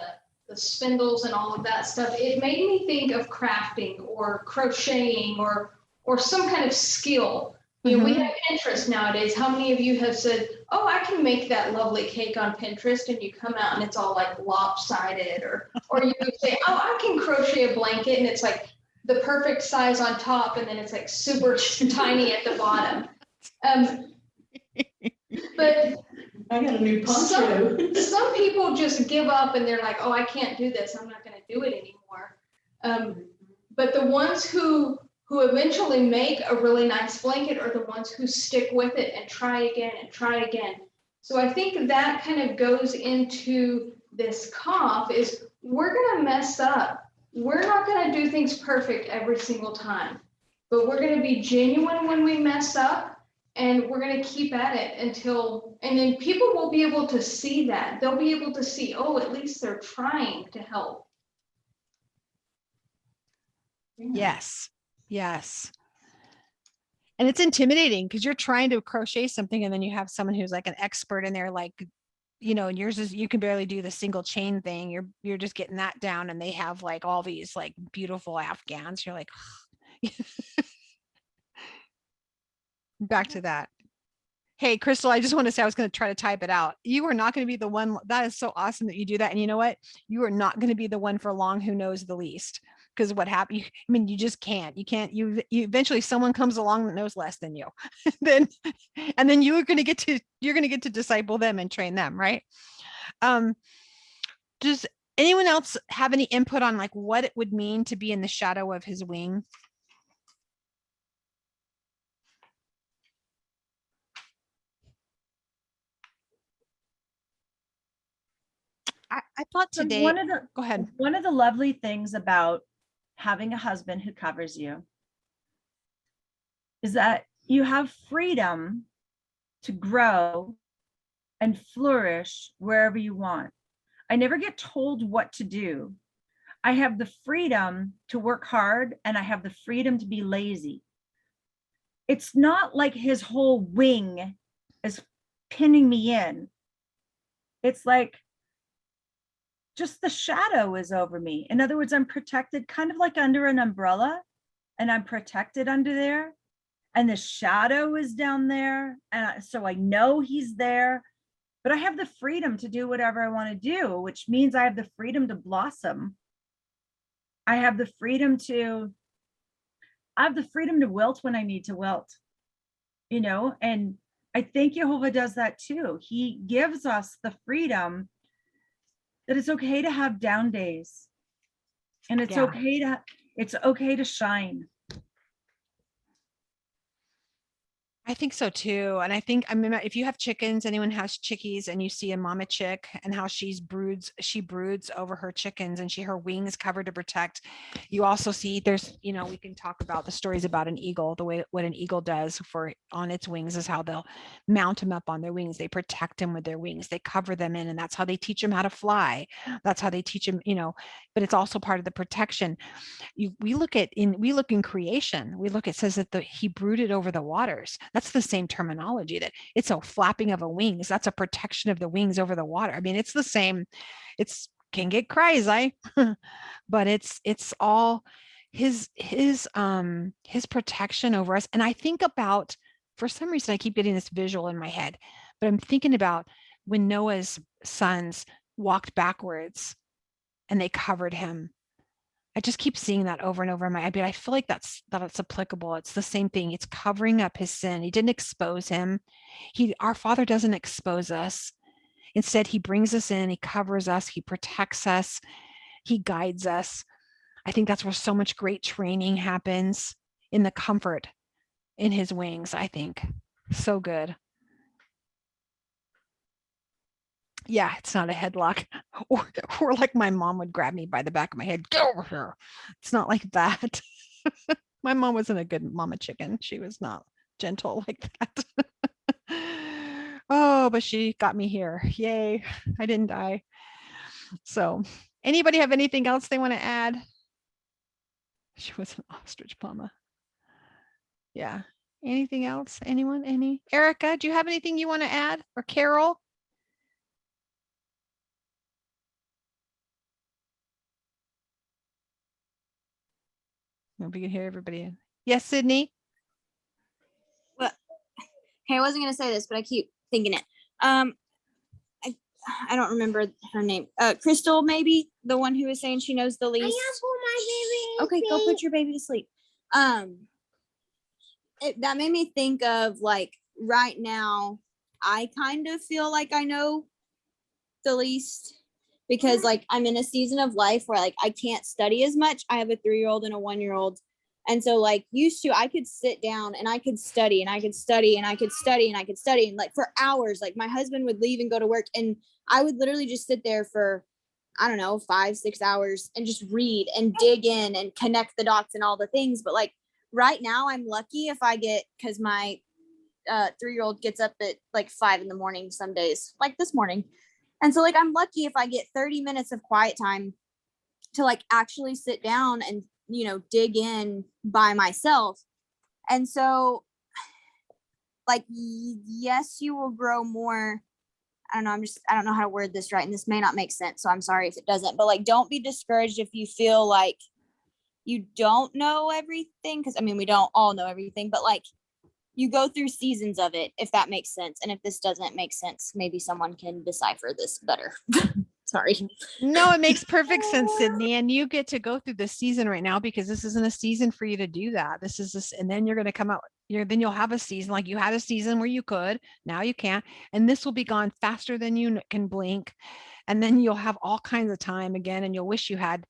the spindles and all of that stuff, it made me think of crafting or crocheting or some kind of skill. You know, we have Pinterest nowadays. How many of you have said, oh, I can make that lovely cake on Pinterest, and you come out and it's all like lopsided, or you say, oh, I can crochet a blanket and it's like the perfect size on top and then it's like super tiny at the bottom. But I got a new poncho. some people just give up and they're like, oh, I can't do this. I'm not going to do it anymore. But the ones who eventually make a really nice blanket are the ones who stick with it and try again and try again. So I think that kind of goes into this Kaf is we're going to mess up. We're not going to do things perfect every single time, but we're going to be genuine when we mess up. And we're going to keep at it until, and then people will be able to see that. They'll be able to see, oh, at least they're trying to help. Yes. Yes. And it's intimidating because you're trying to crochet something and then you have someone who's like an expert and they're like, you know, and yours is, you can barely do the single chain thing. You're just getting that down and they have like all these like beautiful Afghans. You're like, back to that. Hey, Crystal, I just want to say I was going to try to type it out. You are not going to be the one. That is so awesome that you do that. And you know what? You are not going to be the one for long who knows the least. Because what happened? I mean, you just can't. You can't. You eventually someone comes along that knows less than you. then, and then you're going to get to disciple them and train them, right? Does anyone else have any input on like what it would mean to be in the shadow of his wing? I thought So today. Go ahead. one of the lovely things about having a husband who covers you is that you have freedom to grow and flourish wherever you want. I never get told what to do. I have the freedom to work hard and I have the freedom to be lazy. It's not like his whole wing is pinning me in. It's like just the shadow is over me. In other words, I'm protected kind of like under an umbrella and I'm protected under there. And the shadow is down there. And so I know he's there, but I have the freedom to do whatever I want to do, which means I have the freedom to blossom. I have the freedom to wilt when I need to wilt, you know, and I think Jehovah does that too. He gives us the freedom that it's okay to have down days and it's okay to shine. I think so too. And I think, I mean, if you have chickens, anyone has chickies and you see a mama chick and how she broods over her chickens and her wings covered to protect. You also see there's, you know, we can talk about the stories about an eagle, the way what an eagle does on its wings is how they'll mount them up on their wings. They protect them with their wings. They cover them in and that's how they teach them how to fly. That's how they teach them, you know, but it's also part of the protection. We look in creation, it says that he brooded over the waters. That's the same terminology, that it's a flapping of a wings. That's a protection of the wings over the water. I mean, it's the same. It's can get crazy, but it's all his protection over us. And I think about, for some reason, I keep getting this visual in my head, but I'm thinking about when Noah's sons walked backwards and they covered him. I just keep seeing that over and over in my head, but I feel like that's applicable. It's the same thing. It's covering up his sin. He didn't expose him. Our Father doesn't expose us. Instead, he brings us in, he covers us, he protects us, he guides us. I think that's where so much great training happens, in the comfort in his wings, I think. So good. Yeah, it's not a headlock or like my mom would grab me by the back of my head. Get over here. It's not like that. My mom wasn't a good mama chicken. She was not gentle like that. Oh, but she got me here. Yay. I didn't die. So anybody have anything else they want to add? She was an ostrich mama. Yeah. Anything else? Anyone? Erica, do you have anything you want to add? Or Carol? Hope we can hear everybody. Yes, Sydney. Well, hey, I wasn't gonna say this, but I keep thinking it. I I don't remember her name. Crystal, maybe the one who was saying she knows the least. Okay, go put your baby to sleep. That made me think of like right now. I kind of feel like I know the least because like I'm in a season of life where like I can't study as much. I have a 3-year-old and a 1-year-old. And so like used to I could sit down and I could study and I could study and I could study and I could study and like for hours. Like my husband would leave and go to work and I would literally just sit there for I don't know 5-6 hours and just read and dig in and connect the dots and all the things. But like right now I'm lucky if I get because my 3-year-old gets up at like 5 in the morning some days, like this morning. And so like I'm lucky if I get 30 minutes of quiet time to like actually sit down and dig in by myself. And so like yes, you will grow more. I don't know, I don't know how to word this right, and this may not make sense, so I'm sorry if it doesn't, but like don't be discouraged if you feel like you don't know everything, because I mean we don't all know everything, but like you go through seasons of it, if that makes sense. And if this doesn't make sense, maybe someone can decipher this better. Sorry. No, it makes perfect sense, Sydney. And you get to go through this season right now because this isn't a season for you to do that. This is this, and then you're going to come out. Then you'll have a season like you had a season where you could. Now you can't, and this will be gone faster than you can blink. And then you'll have all kinds of time again, and you'll wish you had,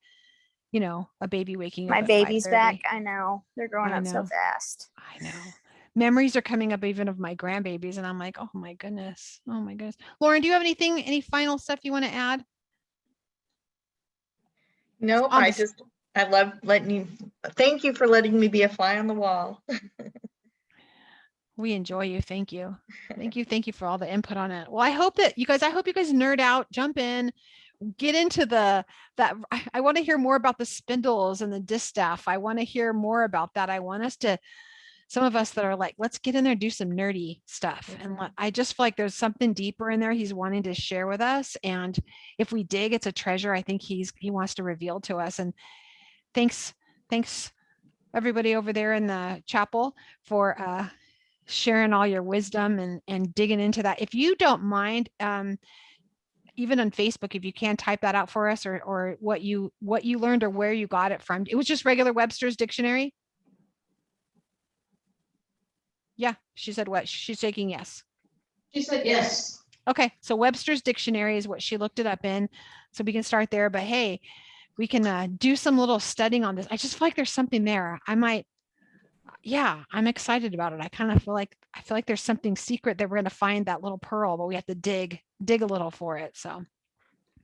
a baby waking up. My at baby's 5:30. back. I know they're growing I up so know. fast. I know. Memories are coming up even of my grandbabies, and I'm like, oh my goodness. Lauren, do you have any final stuff you want to add? Nope, I love thank you for letting me be a fly on the wall. We enjoy you. Thank you. Thank you for all the input on it. Well, I hope you guys nerd out, jump in, get into I want to hear more about the spindles and the distaff. I want to hear more about that. I want us to, some of us that are like, let's get in there, do some nerdy stuff. And I just feel like there's something deeper in there he's wanting to share with us. And if we dig, it's a treasure I think he wants to reveal to us. And thanks everybody over there in the chapel for sharing all your wisdom and digging into that. If you don't mind, even on Facebook, if you can type that out for us or what you learned or where you got it from. It was just regular Webster's dictionary. Yeah, she said what? She's shaking yes. She said yes. Okay, so Webster's dictionary is what she looked it up in. So we can start there. But hey, we can do some little studying on this. I just feel like there's something there. I'm excited about it. I feel like there's something secret that we're going to find, that little pearl, but we have to dig a little for it. So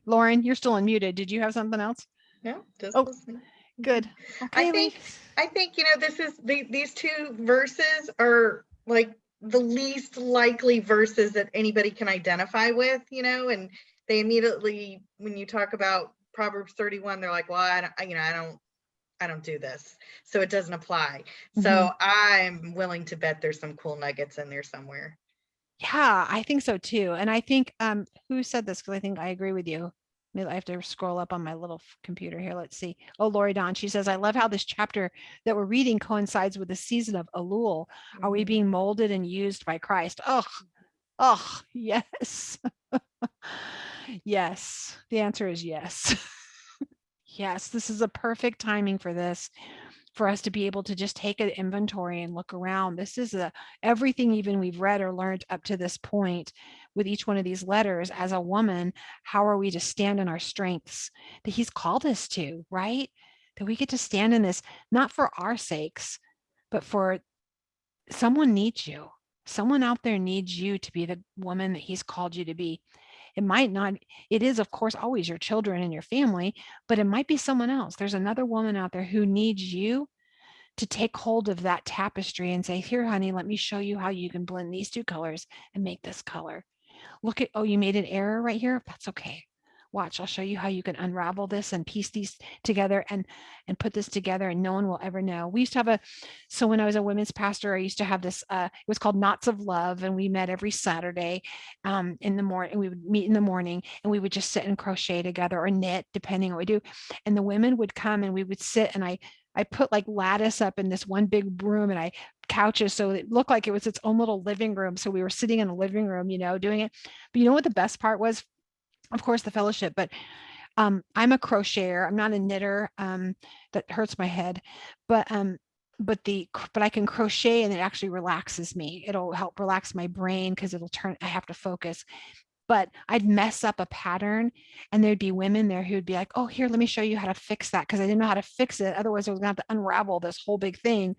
Lauren, you're still unmuted. Did you have something else? No, just listening. Good. Okay, I think this is these two verses are like the least likely verses that anybody can identify with, and they immediately, when you talk about Proverbs 31, they're like, well, I don't do this, so it doesn't apply. So I'm willing to bet there's some cool nuggets in there somewhere. Yeah, I think so too. And I think who said this, because I think I agree with you. Maybe I have to scroll up on my little computer here. Let's see. Oh, Lori Dawn, she says, I love how this chapter that we're reading coincides with the season of Elul. Are we being molded and used by Christ? Oh, yes. Yes. The answer is yes. Yes, this is a perfect timing for this, for us to be able to just take an inventory and look around. This is everything even we've read or learned up to this point with each one of these letters. As a woman, how are we to stand in our strengths that he's called us to, right? That we get to stand in this, not for our sakes, but for someone needs you. Someone out there needs you to be the woman that he's called you to be. It is, of course, always your children and your family, but it might be someone else. There's another woman out there who needs you to take hold of that tapestry and say, here, honey, let me show you how you can blend these two colors and make this color. Look at, you made an error right here. That's okay. Watch, I'll show you how you can unravel this and piece these together and put this together, and no one will ever know. We used to have so when I was a women's pastor, I used to have this, it was called Knots of Love, and we met every Saturday in the morning. We would meet in the morning and we would just sit and crochet together or knit, depending on what we do. And the women would come and we would sit, and I put like lattice up in this one big room, and I couches, so it looked like it was its own little living room. So we were sitting in a living room, doing it. But you know what the best part was? Of course, the fellowship, but I'm a crocheter. I'm not a knitter. That hurts my head, but but I can crochet, and it actually relaxes me. It'll help relax my brain because I have to focus. But I'd mess up a pattern, and there'd be women there who would be like, oh, here, let me show you how to fix that. Cause I didn't know how to fix it. Otherwise I was gonna have to unravel this whole big thing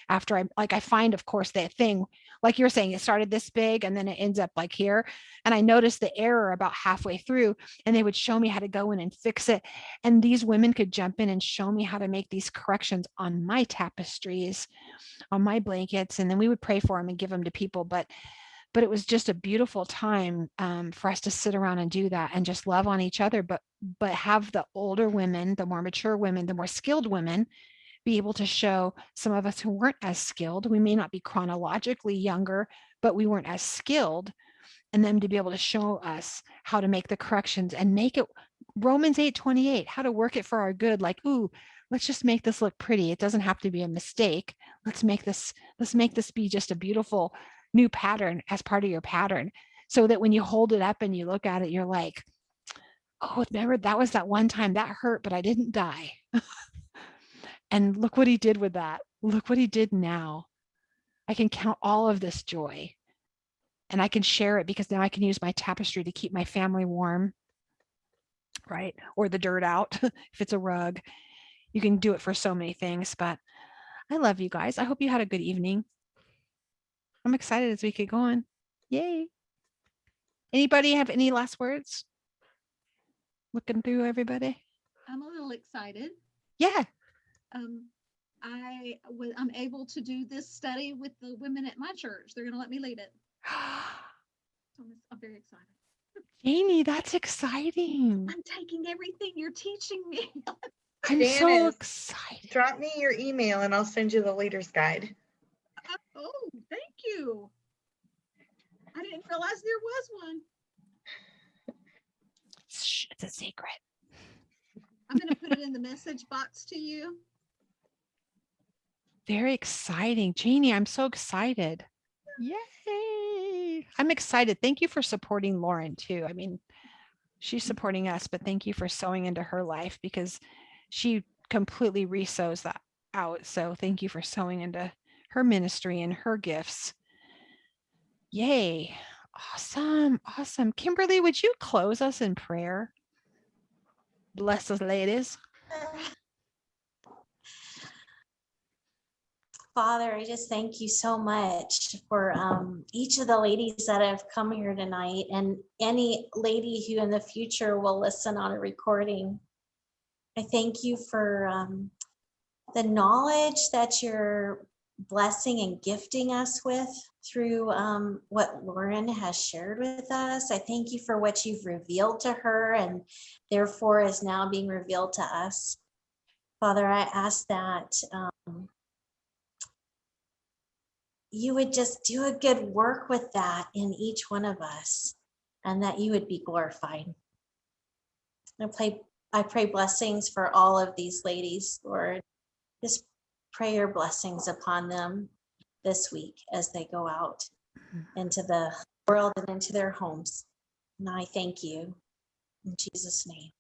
after I find, of course, that thing, like you're saying, it started this big and then it ends up like here. And I noticed the error about halfway through, and they would show me how to go in and fix it. And these women could jump in and show me how to make these corrections on my tapestries, on my blankets. And then we would pray for them and give them to people. But it was just a beautiful time, for us to sit around and do that and just love on each other, but have the older women, the more mature women, the more skilled women be able to show some of us who weren't as skilled. We may not be chronologically younger, but we weren't as skilled, and them to be able to show us how to make the corrections and make it Romans 8:28, how to work it for our good. Like, ooh, let's just make this look pretty. It doesn't have to be a mistake. Let's make this be just a beautiful new pattern as part of your pattern, so that when you hold it up and you look at it, you're like, oh, remember that was that one time that hurt, but I didn't die. And look what he did with that. Look what he did now. I can count all of this joy, and I can share it because now I can use my tapestry to keep my family warm, right? Or the dirt out if it's a rug. You can do it for so many things, but I love you guys. I hope you had a good evening. I'm excited as we get going. Yay. Anybody have any last words? Looking through everybody. I'm a little excited. Yeah. I'm able to do this study with the women at my church. They're going to let me lead it. So I'm very excited. Janie, that's exciting. I'm taking everything you're teaching me. I'm so Janice, excited. drop me your email and I'll send you the leader's guide. Oh, thank you. I didn't realize there was one. Shh, it's a secret. I'm going to put it in the message box to you. Very exciting. Janie, I'm so excited. Yay. I'm excited. Thank you for supporting Lauren too. I mean, she's supporting us, but thank you for sewing into her life, because she completely resews that out. So thank you for sewing into her ministry and her gifts. Yay. Awesome. Awesome. Kimberly, would you close us in prayer? Bless us, ladies. Father, I just thank you so much for each of the ladies that have come here tonight, and any lady who in the future will listen on a recording. I thank you for the knowledge that you're blessing and gifting us with through what Lauren has shared with us. I thank you for what you've revealed to her and therefore is now being revealed to us. Father, I ask that you would just do a good work with that in each one of us, and that you would be glorified. I pray blessings for all of these ladies, Lord. Just pray your blessings upon them this week as they go out into the world and into their homes. And I thank you in Jesus' name.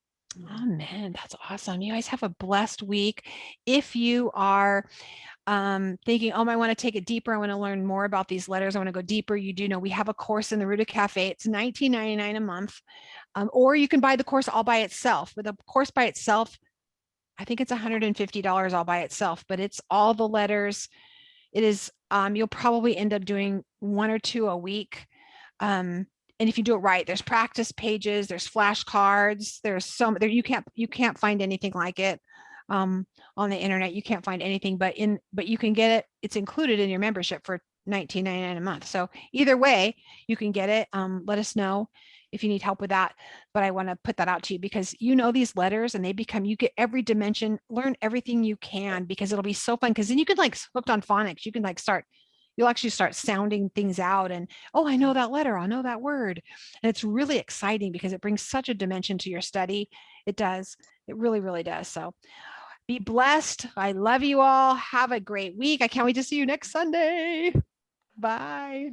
Amen. That's awesome. You guys have a blessed week. If you are thinking, oh, I want to take it deeper, I want to learn more about these letters, I want to go deeper, you do know we have a course in the Ruta Cafe. It's $19.99 a month. Or you can buy the course all by itself. With a course by itself, I think it's $150 all by itself, but it's all the letters. It is, you'll probably end up doing 1 or 2 a week. And if you do it right, there's practice pages, there's flashcards, there's some there, you can't find anything like it on the internet. You can't find anything, but you can get it. It's included in your membership for $19.99 a month. So either way, you can get it. Let us know if you need help with that. But I want to put that out to you, because these letters, and you get every dimension, learn everything you can, because it'll be so fun. Because then you can hooked on phonics. You can you'll actually start sounding things out, and, oh, I know that letter, I know that word. And it's really exciting because it brings such a dimension to your study. It does. It really, really does. So Be blessed. I love you all. Have a great week. I can't wait to see you next Sunday. Bye.